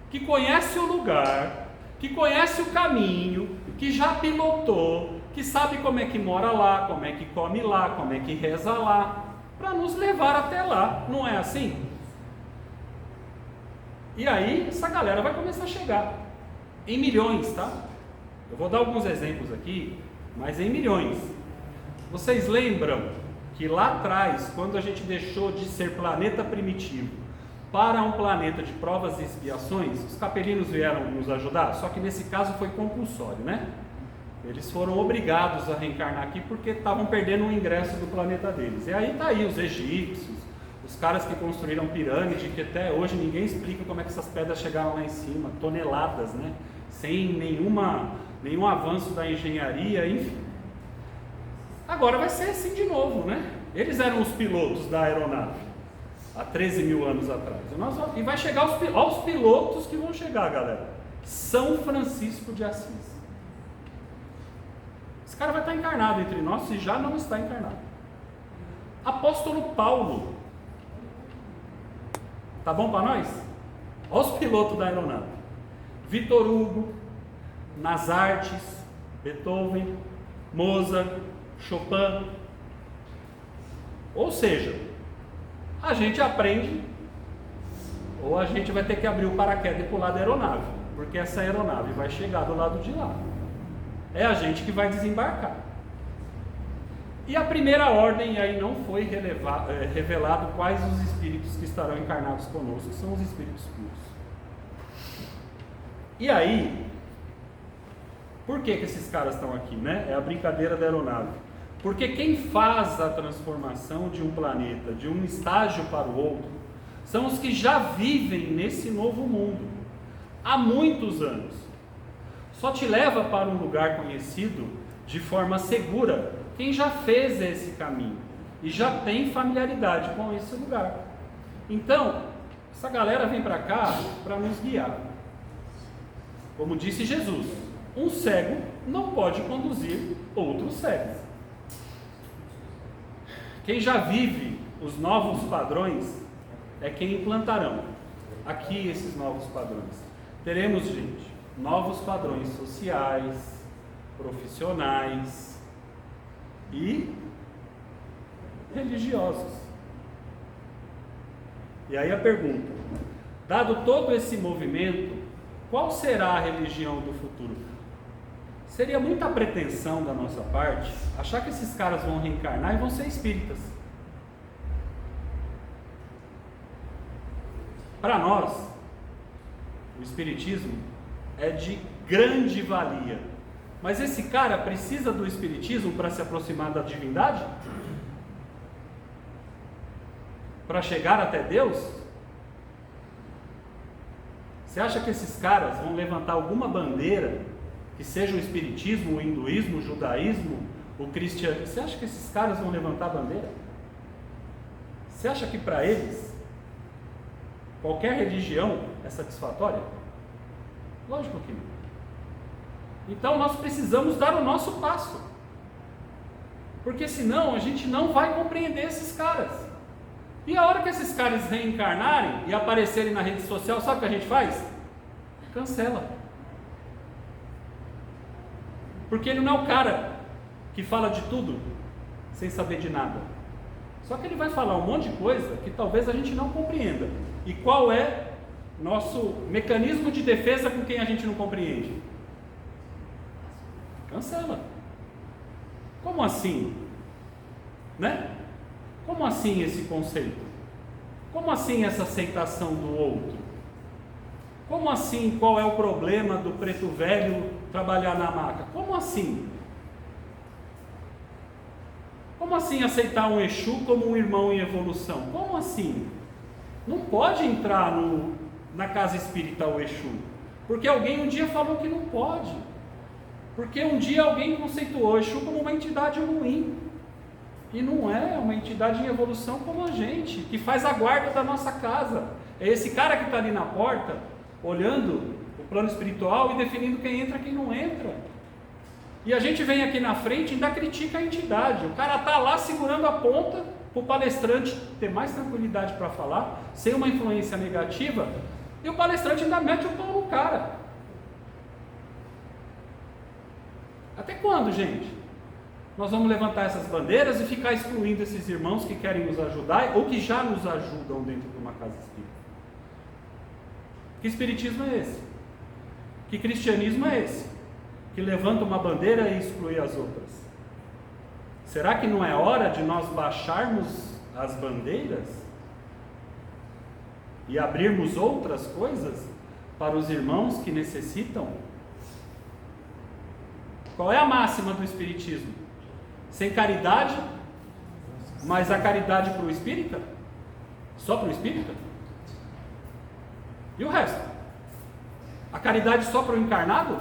que conhece o lugar, que conhece o caminho, que já pilotou, que sabe como é que mora lá, como é que come lá, como é que reza lá, para nos levar até lá. Não é assim? E aí essa galera vai começar a chegar em milhões, tá? Eu vou dar alguns exemplos aqui, mas em milhões. Vocês lembram que lá atrás, quando a gente deixou de ser planeta primitivo para um planeta de provas e expiações, os capelinos vieram nos ajudar, só que nesse caso foi compulsório, né? Eles foram obrigados a reencarnar aqui porque estavam perdendo o ingresso do planeta deles. E aí tá aí os egípcios, os caras que construíram pirâmide, que até hoje ninguém explica como é que essas pedras chegaram lá em cima, toneladas, né? Sem nenhum avanço da engenharia, enfim. Agora vai ser assim de novo, né? Eles eram os pilotos da aeronave, há 13 mil anos atrás. E vai chegar aos pilotos que vão chegar, galera. São Francisco de Assis. Esse cara vai estar encarnado entre nós, se já não está encarnado. Apóstolo Paulo. Tá bom para nós? Olha os pilotos da aeronave. Vitor Hugo, nas artes, Beethoven, Mozart, Chopin. Ou seja, a gente aprende, ou a gente vai ter que abrir o paraquedas e pular da aeronave, porque essa aeronave vai chegar do lado de lá. É a gente que vai desembarcar. E a primeira ordem, aí não foi revelado quais os espíritos que estarão encarnados conosco, que são os espíritos puros. E aí, por que esses caras estão aqui, né? É a brincadeira da aeronave. Porque quem faz a transformação de um planeta, de um estágio para o outro, são os que já vivem nesse novo mundo, há muitos anos. Só te leva para um lugar conhecido de forma segura quem já fez esse caminho e já tem familiaridade com esse lugar. Então, essa galera vem para cá para nos guiar. Como disse Jesus, um cego não pode conduzir outro cego. Quem já vive os novos padrões é quem implantarão aqui esses novos padrões. Teremos, gente, novos padrões sociais, profissionais e religiosos. E aí a pergunta: dado todo esse movimento, qual será a religião do futuro? Seria muita pretensão da nossa parte achar que esses caras vão reencarnar e vão ser espíritas. Para nós, o espiritismo é de grande valia. Mas esse cara precisa do espiritismo para se aproximar da divindade? Para chegar até Deus? Você acha que esses caras vão levantar alguma bandeira que seja o espiritismo, o hinduísmo, o judaísmo, o cristianismo? Você acha que esses caras vão levantar bandeira? Você acha que para eles qualquer religião é satisfatória? Lógico que não. Então nós precisamos dar o nosso passo, porque senão a gente não vai compreender esses caras. E a hora que esses caras reencarnarem e aparecerem na rede social, sabe o que a gente faz? Cancela. Porque ele não é o cara que fala de tudo sem saber de nada. Só que ele vai falar um monte de coisa que talvez a gente não compreenda. E qual é nosso mecanismo de defesa com quem a gente não compreende? Cancela. Como assim? Né? Como assim esse conceito? Como assim essa aceitação do outro? Como assim qual é o problema do preto velho trabalhar na maca? Como assim? Como assim aceitar um Exu como um irmão em evolução? Como assim? Não pode entrar na casa espírita o Exu, porque alguém um dia falou que não pode, porque um dia alguém conceituou o Exu como uma entidade ruim, e não é uma entidade em evolução como a gente, que faz a guarda da nossa casa. É esse cara que está ali na porta, olhando o plano espiritual e definindo quem entra e quem não entra. E a gente vem aqui na frente e ainda critica a entidade. O cara está lá segurando a ponta para o palestrante ter mais tranquilidade para falar, sem uma influência negativa, e o palestrante ainda mete o pau no cara. Até quando, gente? Nós vamos levantar essas bandeiras e ficar excluindo esses irmãos que querem nos ajudar ou que já nos ajudam dentro de uma casa espírita? Que espiritismo é esse? Que cristianismo é esse? Que levanta uma bandeira e exclui as outras? Será que não é hora de nós baixarmos as bandeiras? e abrirmos outras coisas para os irmãos que necessitam? Qual é a máxima do Espiritismo? Sem caridade, mas a caridade para o espírita? Só para o espírita? E o resto? A caridade só para o encarnado?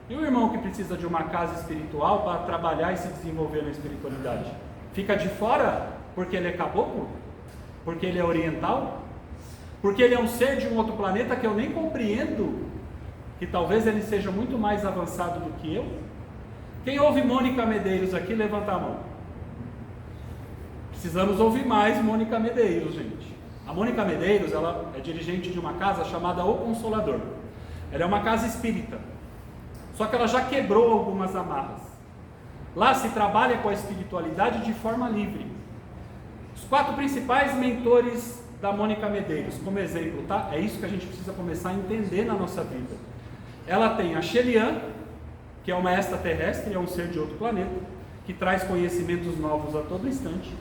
E o irmão que precisa de uma casa espiritual para trabalhar e se desenvolver na espiritualidade? Fica de fora porque ele é caboclo? Porque ele é oriental? Porque ele é um ser de um outro planeta que eu nem compreendo, que talvez ele seja muito mais avançado do que eu? Quem ouve Mônica Medeiros aqui, levanta a mão. Precisamos ouvir mais Mônica Medeiros, gente. A Mônica Medeiros, ela é dirigente de uma casa chamada O Consolador. Ela é uma casa espírita. Só que ela já quebrou algumas amarras. Lá se trabalha com a espiritualidade de forma livre. Os 4 principais mentores da Mônica Medeiros, como exemplo, tá? É isso que a gente precisa começar a entender na nossa vida. Ela tem a Shelian, que é uma extraterrestre, é um ser de outro planeta, que traz conhecimentos novos a todo instante.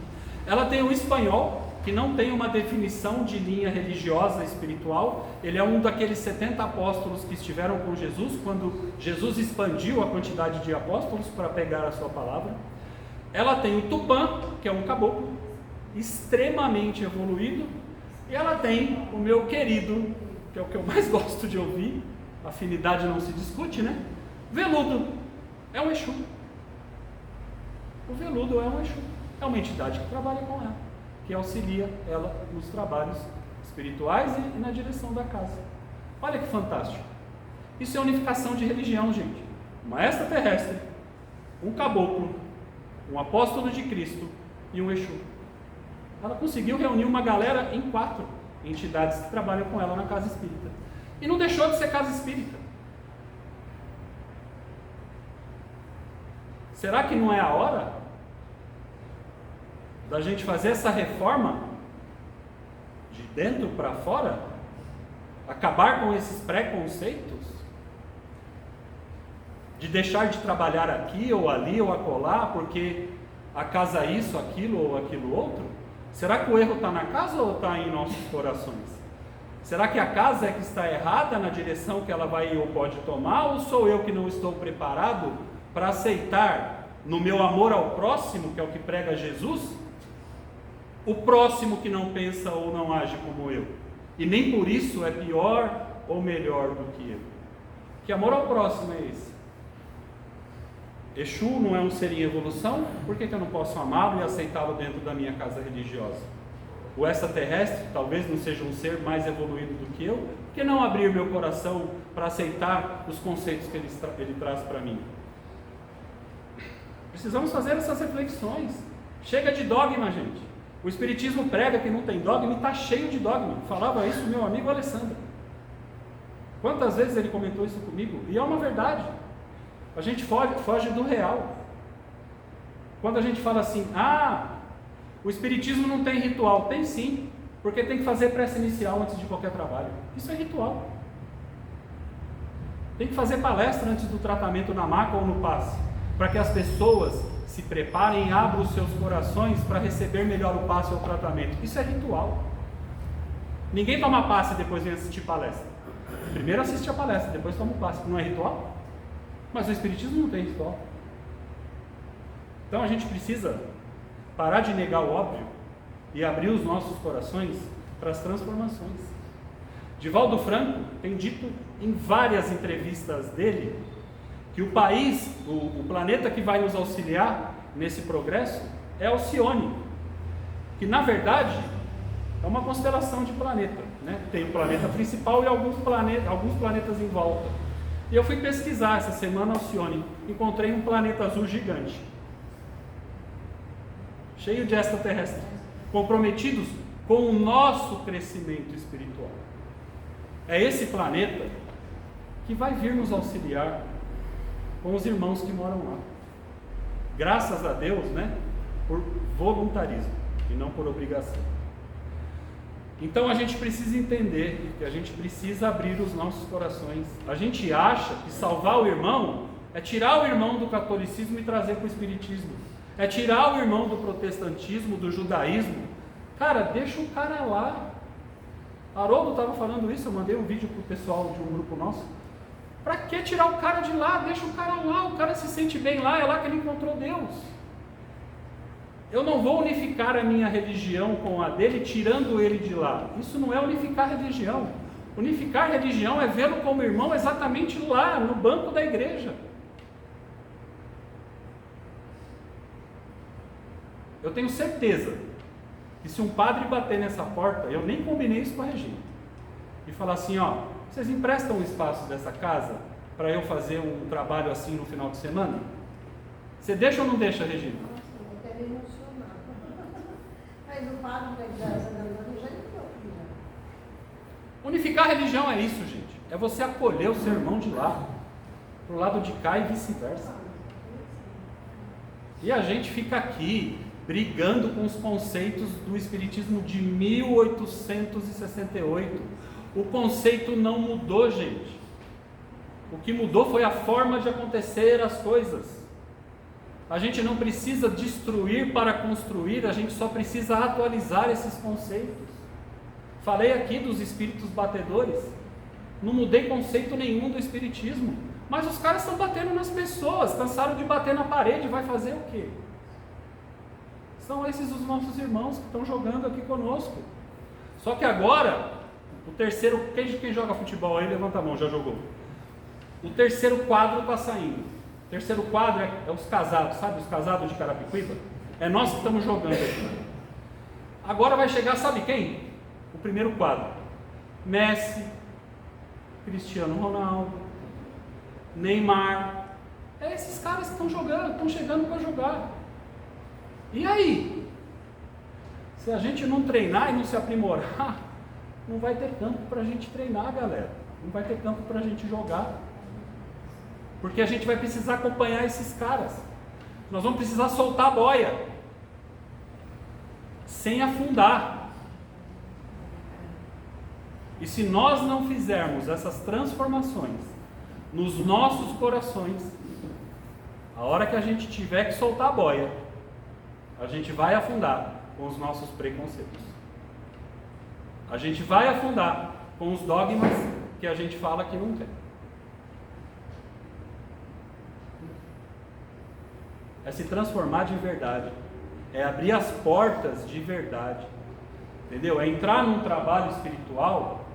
Ela tem o espanhol, que não tem uma definição de linha religiosa espiritual. Ele é um daqueles 70 apóstolos que estiveram com Jesus, quando Jesus expandiu a quantidade de apóstolos para pegar a sua palavra. Ela tem o Tupã, que é um caboclo, extremamente evoluído. E ela tem o meu querido, que é o que eu mais gosto de ouvir, afinidade não se discute, né? Veludo, é um Exu. O Veludo é um Exu, é uma entidade que trabalha com ela, que auxilia ela nos trabalhos espirituais e na direção da casa. Olha que fantástico. Isso é unificação de religião, gente. Uma extraterrestre, um caboclo, um apóstolo de Cristo e um Exu. Ela conseguiu reunir uma galera em 4 entidades que trabalham com ela na casa espírita. E não deixou de ser casa espírita. Será que não é a hora da gente fazer essa reforma de dentro para fora? Acabar com esses preconceitos? De deixar de trabalhar aqui ou ali ou acolá, porque a casa é isso, aquilo ou aquilo outro? Será que o erro está na casa ou está em nossos corações? Será que a casa é que está errada na direção que ela vai ou pode tomar, ou sou eu que não estou preparado para aceitar no meu amor ao próximo, que é o que prega Jesus, o próximo que não pensa ou não age como eu, e nem por isso é pior ou melhor do que eu? Que amor ao próximo é esse? Exu não é um ser em evolução? Por que eu não posso amá-lo e aceitá-lo dentro da minha casa religiosa? O extraterrestre talvez não seja um ser mais evoluído do que eu? Por que não abrir meu coração para aceitar os conceitos que ele traz para mim? Precisamos fazer essas reflexões. Chega de dogma, gente. O Espiritismo prega que não tem dogma e está cheio de dogma. Falava isso meu amigo Alessandro. Quantas vezes ele comentou isso comigo? E é uma verdade. A gente foge do real. Quando a gente fala assim, o Espiritismo não tem ritual. Tem sim, porque tem que fazer prece inicial antes de qualquer trabalho. Isso é ritual. Tem que fazer palestra antes do tratamento na maca ou no passe, para que as pessoas se preparem e abram os seus corações para receber melhor o passe ou o tratamento. Isso é ritual. Ninguém toma passe e depois vem assistir palestra. Primeiro assiste a palestra, depois toma o passe. Não é ritual? Mas o Espiritismo não tem ritual. Então a gente precisa parar de negar o óbvio e abrir os nossos corações para as transformações. Divaldo Franco tem dito em várias entrevistas dele que o país, o planeta que vai nos auxiliar nesse progresso é Alcione, que na verdade é uma constelação de planeta, né? Tem o planeta principal e alguns planetas em volta. E eu fui pesquisar essa semana Alcione, encontrei um planeta azul gigante, cheio de extraterrestres, comprometidos com o nosso crescimento espiritual. É esse planeta que vai vir nos auxiliar com os irmãos que moram lá. Graças a Deus, né? Por voluntarismo e não por obrigação. Então a gente precisa entender que a gente precisa abrir os nossos corações. A gente acha que salvar o irmão é tirar o irmão do catolicismo e trazer para o espiritismo. É tirar o irmão do protestantismo, do judaísmo. Cara, deixa o cara lá. Haroldo estava falando isso, eu mandei um vídeo para o pessoal de um grupo nosso. Para que tirar o cara de lá? Deixa o cara lá, o cara se sente bem lá, é lá que ele encontrou Deus. Eu não vou unificar a minha religião com a dele, tirando ele de lá. Isso não é unificar religião. Unificar religião é vê-lo como irmão exatamente lá, no banco da igreja. Eu tenho certeza que se um padre bater nessa porta, eu nem combinei isso com a Regina, e falar assim, ó, vocês emprestam o espaço dessa casa para eu fazer um trabalho assim no final de semana? Você deixa ou não deixa, Regina?
Nossa, eu quero emocionar. Mas o padre da igreja da Ana já entrou.
Unificar a religião é isso, gente. É você acolher o seu irmão de lá, pro lado de cá e vice-versa. E a gente fica aqui brigando com os conceitos do Espiritismo de 1868. O conceito não mudou, gente. O que mudou foi a forma de acontecer as coisas. A gente não precisa destruir para construir, a gente só precisa atualizar esses conceitos. Falei aqui dos espíritos batedores. Não mudei conceito nenhum do Espiritismo. Mas os caras estão batendo nas pessoas, cansaram de bater na parede, vai fazer o quê? São esses os nossos irmãos que estão jogando aqui conosco. Só que agora, o terceiro, quem joga futebol aí, levanta a mão, já jogou. O terceiro quadro está saindo. O terceiro quadro é os casados, sabe os casados de Carapicuíba? É nós que estamos jogando aqui. Agora vai chegar, sabe quem? O primeiro quadro. Messi, Cristiano Ronaldo, Neymar. É esses caras que estão jogando, estão chegando para jogar. E aí? Se a gente não treinar e não se aprimorar, não vai ter campo para a gente treinar, galera. Não vai ter campo para a gente jogar. Porque a gente vai precisar acompanhar esses caras. Nós vamos precisar soltar a boia. Sem afundar. E se nós não fizermos essas transformações nos nossos corações, a hora que a gente tiver que soltar a boia, a gente vai afundar com os nossos preconceitos. A gente vai afundar com os dogmas que a gente fala que não quer. É se transformar de verdade. É abrir as portas de verdade. Entendeu? É entrar num trabalho espiritual,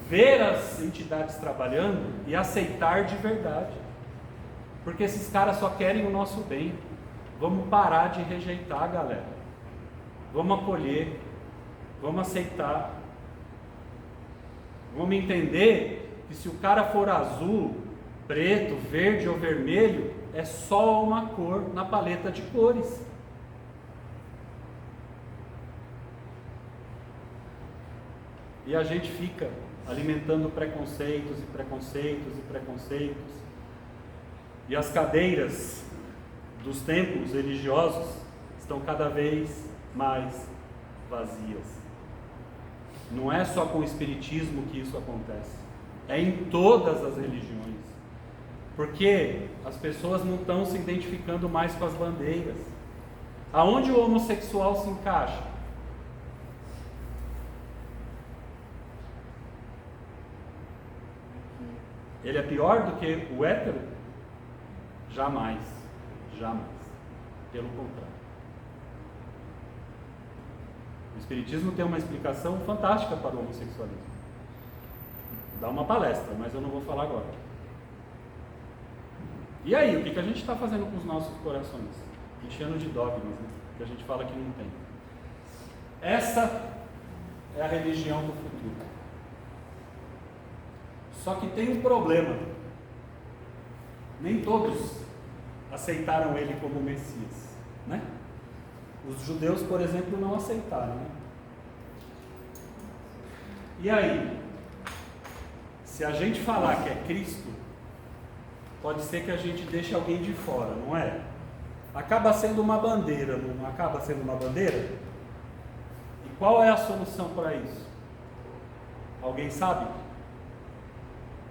ver as entidades trabalhando e aceitar de verdade. Porque esses caras só querem o nosso bem. Vamos parar de rejeitar, galera. Vamos acolher. Vamos aceitar. Vamos entender que se o cara for azul, preto, verde ou vermelho, é só uma cor na paleta de cores. E a gente fica alimentando preconceitos e preconceitos e preconceitos. E as cadeiras dos templos religiosos estão cada vez mais vazias. Não é só com o espiritismo que isso acontece, é em todas as religiões, porque as pessoas não estão se identificando mais com as bandeiras. Aonde o homossexual se encaixa? Ele é pior do que o hétero? Jamais, jamais. Pelo contrário. O Espiritismo tem uma explicação fantástica para o homossexualismo. Dá uma palestra, mas eu não vou falar agora. E aí, o que a gente está fazendo com os nossos corações? Enchendo de dogmas, né? Que a gente fala que não tem. Essa é a religião do futuro. Só que tem um problema. Nem todos aceitaram ele como Messias, né? Os judeus, por exemplo, não aceitaram, né? E aí, se a gente falar que é Cristo, pode ser que a gente deixe alguém de fora, não é? Acaba sendo uma bandeira, não acaba sendo uma bandeira? E qual é a solução para isso? Alguém sabe?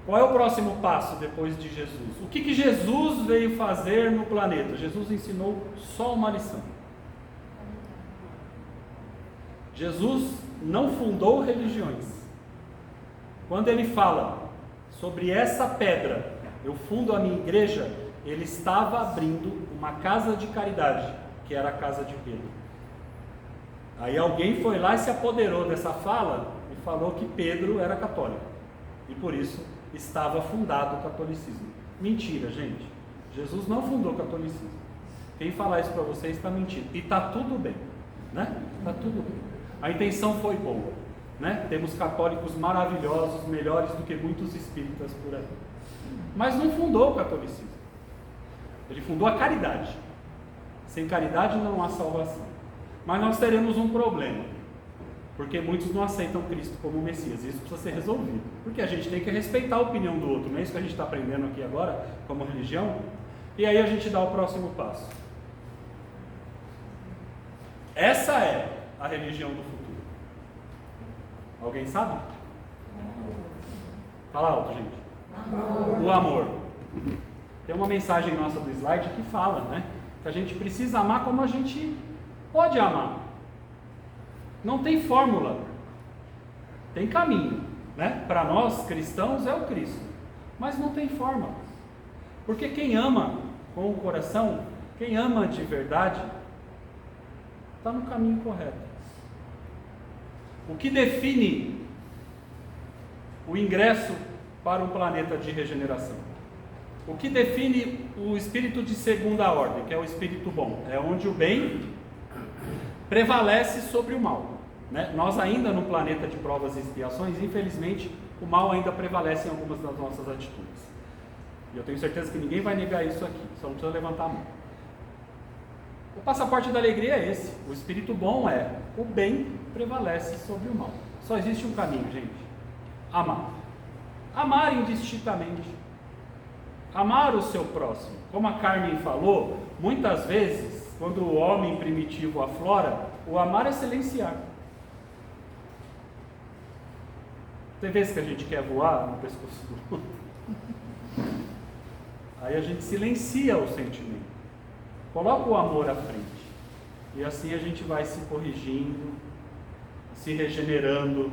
Qual é o próximo passo depois de Jesus? O que Jesus veio fazer no planeta? Jesus ensinou só uma lição. Jesus não fundou religiões. Quando ele fala sobre essa pedra, eu fundo a minha igreja, ele estava abrindo uma casa de caridade, que era a casa de Pedro. Aí alguém foi lá e se apoderou dessa fala e falou que Pedro era católico. E por isso estava fundado o catolicismo. Mentira, gente. Jesus não fundou o catolicismo. Quem falar isso para vocês está mentindo. E está tudo bem, né? Está tudo bem. A intenção foi boa, né? Temos católicos maravilhosos, melhores do que muitos espíritas por aí. Mas não fundou o catolicismo. Ele fundou a caridade. Sem caridade não há salvação. Mas nós teremos um problema, porque muitos não aceitam Cristo como Messias. Isso precisa ser resolvido, porque a gente tem que respeitar a opinião do outro. Não é isso que a gente está aprendendo aqui agora, como religião? E aí a gente dá o próximo passo. Essa é a religião do futuro. Alguém sabe? Fala alto, gente. O amor. Tem uma mensagem nossa do slide que fala, né? Que a gente precisa amar como a gente pode amar. Não tem fórmula. Tem caminho, né? Para nós cristãos é o Cristo. Mas não tem fórmula. Porque quem ama com o coração, quem ama de verdade, está no caminho correto. O que define o ingresso para um planeta de regeneração? O que define o espírito de segunda ordem, que é o espírito bom? É onde o bem prevalece sobre o mal, né? Nós ainda no planeta de provas e expiações, infelizmente, o mal ainda prevalece em algumas das nossas atitudes. E eu tenho certeza que ninguém vai negar isso aqui, só não precisa levantar a mão. O passaporte da alegria é esse. O espírito bom é o bem prevalece sobre o mal. Só existe um caminho, gente. Amar. Amar indistintamente. Amar o seu próximo. Como a Carmen falou, muitas vezes, quando o homem primitivo aflora, o amar é silenciar. Tem vezes que a gente quer voar no pescoço do outro. Aí a gente silencia o sentimento. Coloca o amor à frente. E assim a gente vai se corrigindo, se regenerando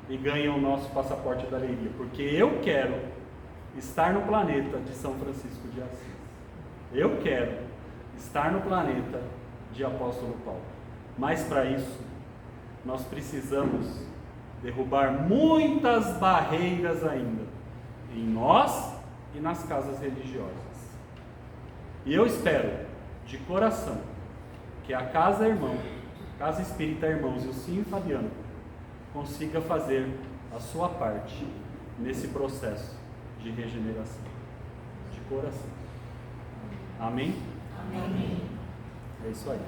e ganha o nosso passaporte da alegria. Porque eu quero estar no planeta de São Francisco de Assis. Eu quero estar no planeta de Apóstolo Paulo. Mas para isso, nós precisamos derrubar muitas barreiras ainda, em nós e nas casas religiosas. E eu espero, de coração, que a Casa Irmão, Casa Espírita Irmãos e o Sim Fabiano consiga fazer a sua parte nesse processo de regeneração, de coração. Amém?
Amém.
É isso aí.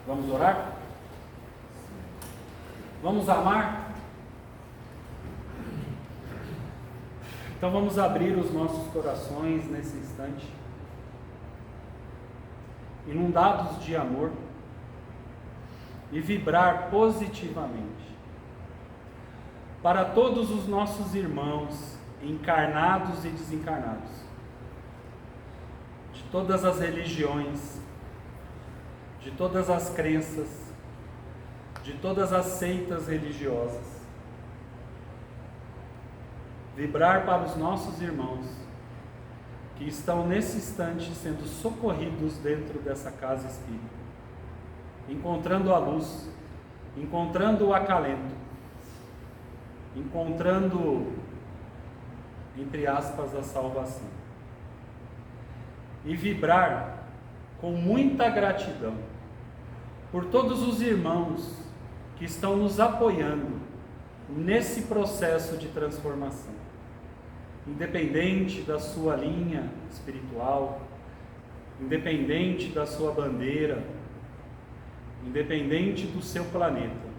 Vamos orar? Vamos amar? Então vamos abrir os nossos corações nesse instante, inundados de amor, e vibrar positivamente para todos os nossos irmãos, encarnados e desencarnados, de todas as religiões, de todas as crenças, de todas as seitas religiosas. Vibrar para os nossos irmãos que estão nesse instante sendo socorridos dentro dessa casa espírita, encontrando a luz, encontrando o acalento, encontrando, entre aspas, a salvação. E vibrar com muita gratidão por todos os irmãos que estão nos apoiando nesse processo de transformação. Independente da sua linha espiritual, independente da sua bandeira, independente do seu planeta,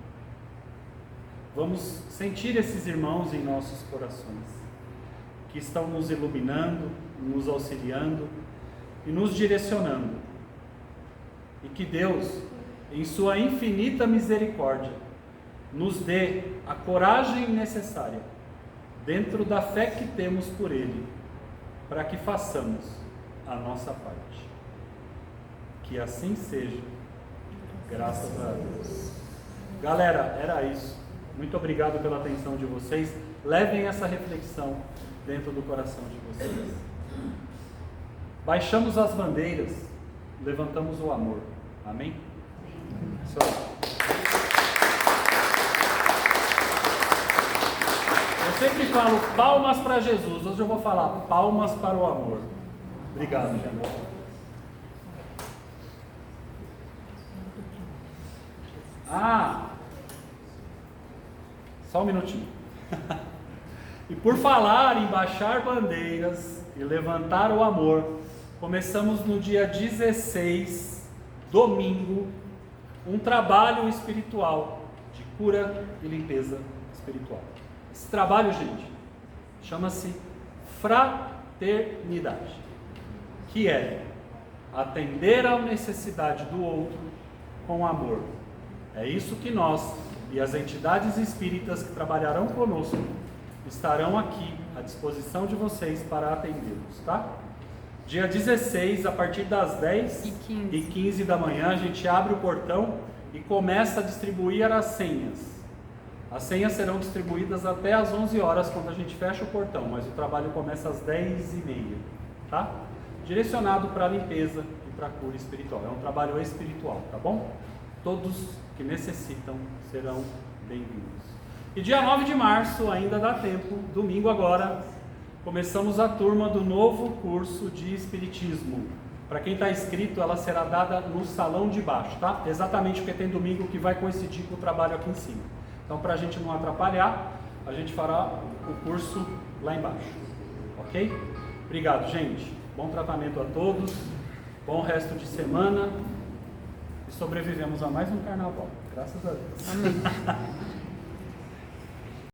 vamos sentir esses irmãos em nossos corações, que estão nos iluminando, nos auxiliando e nos direcionando. E que Deus, em sua infinita misericórdia, nos dê a coragem necessária, dentro da fé que temos por Ele, para que façamos a a nossa parte. Que assim seja, graças a Deus. Galera, era isso. Muito obrigado pela atenção de vocês. Levem essa reflexão dentro do coração de vocês. Baixamos as bandeiras, levantamos o amor. Amém? Isso aí. Eu sempre falo palmas para Jesus. Hoje eu vou falar palmas para o amor. Obrigado, gente. Só um minutinho. E por falar em baixar bandeiras e levantar o amor, começamos no dia 16, domingo, um trabalho espiritual de cura e limpeza espiritual. Esse trabalho, gente, chama-se fraternidade, que é atender à necessidade do outro com amor. É isso que nós e as entidades espíritas que trabalharão conosco estarão aqui à disposição de vocês para atendê-los, tá? Dia 16, a partir das 10h15 da manhã, a gente abre o portão e começa a distribuir as senhas. As senhas serão distribuídas até às 11 horas, quando a gente fecha o portão, mas o trabalho começa às 10h30, tá? Direcionado para a limpeza e para a cura espiritual. É um trabalho espiritual, tá bom? Todos que necessitam serão bem-vindos. E dia 9 de março, ainda dá tempo, domingo agora, começamos a turma do novo curso de Espiritismo. Para quem está inscrito, ela será dada no salão de baixo, tá? Exatamente porque tem domingo que vai coincidir com o trabalho aqui em cima. Então, para a gente não atrapalhar, a gente fará o curso lá embaixo, ok? Obrigado, gente. Bom tratamento a todos, bom resto de semana. E sobrevivemos a mais um carnaval, graças a Deus.
Amém.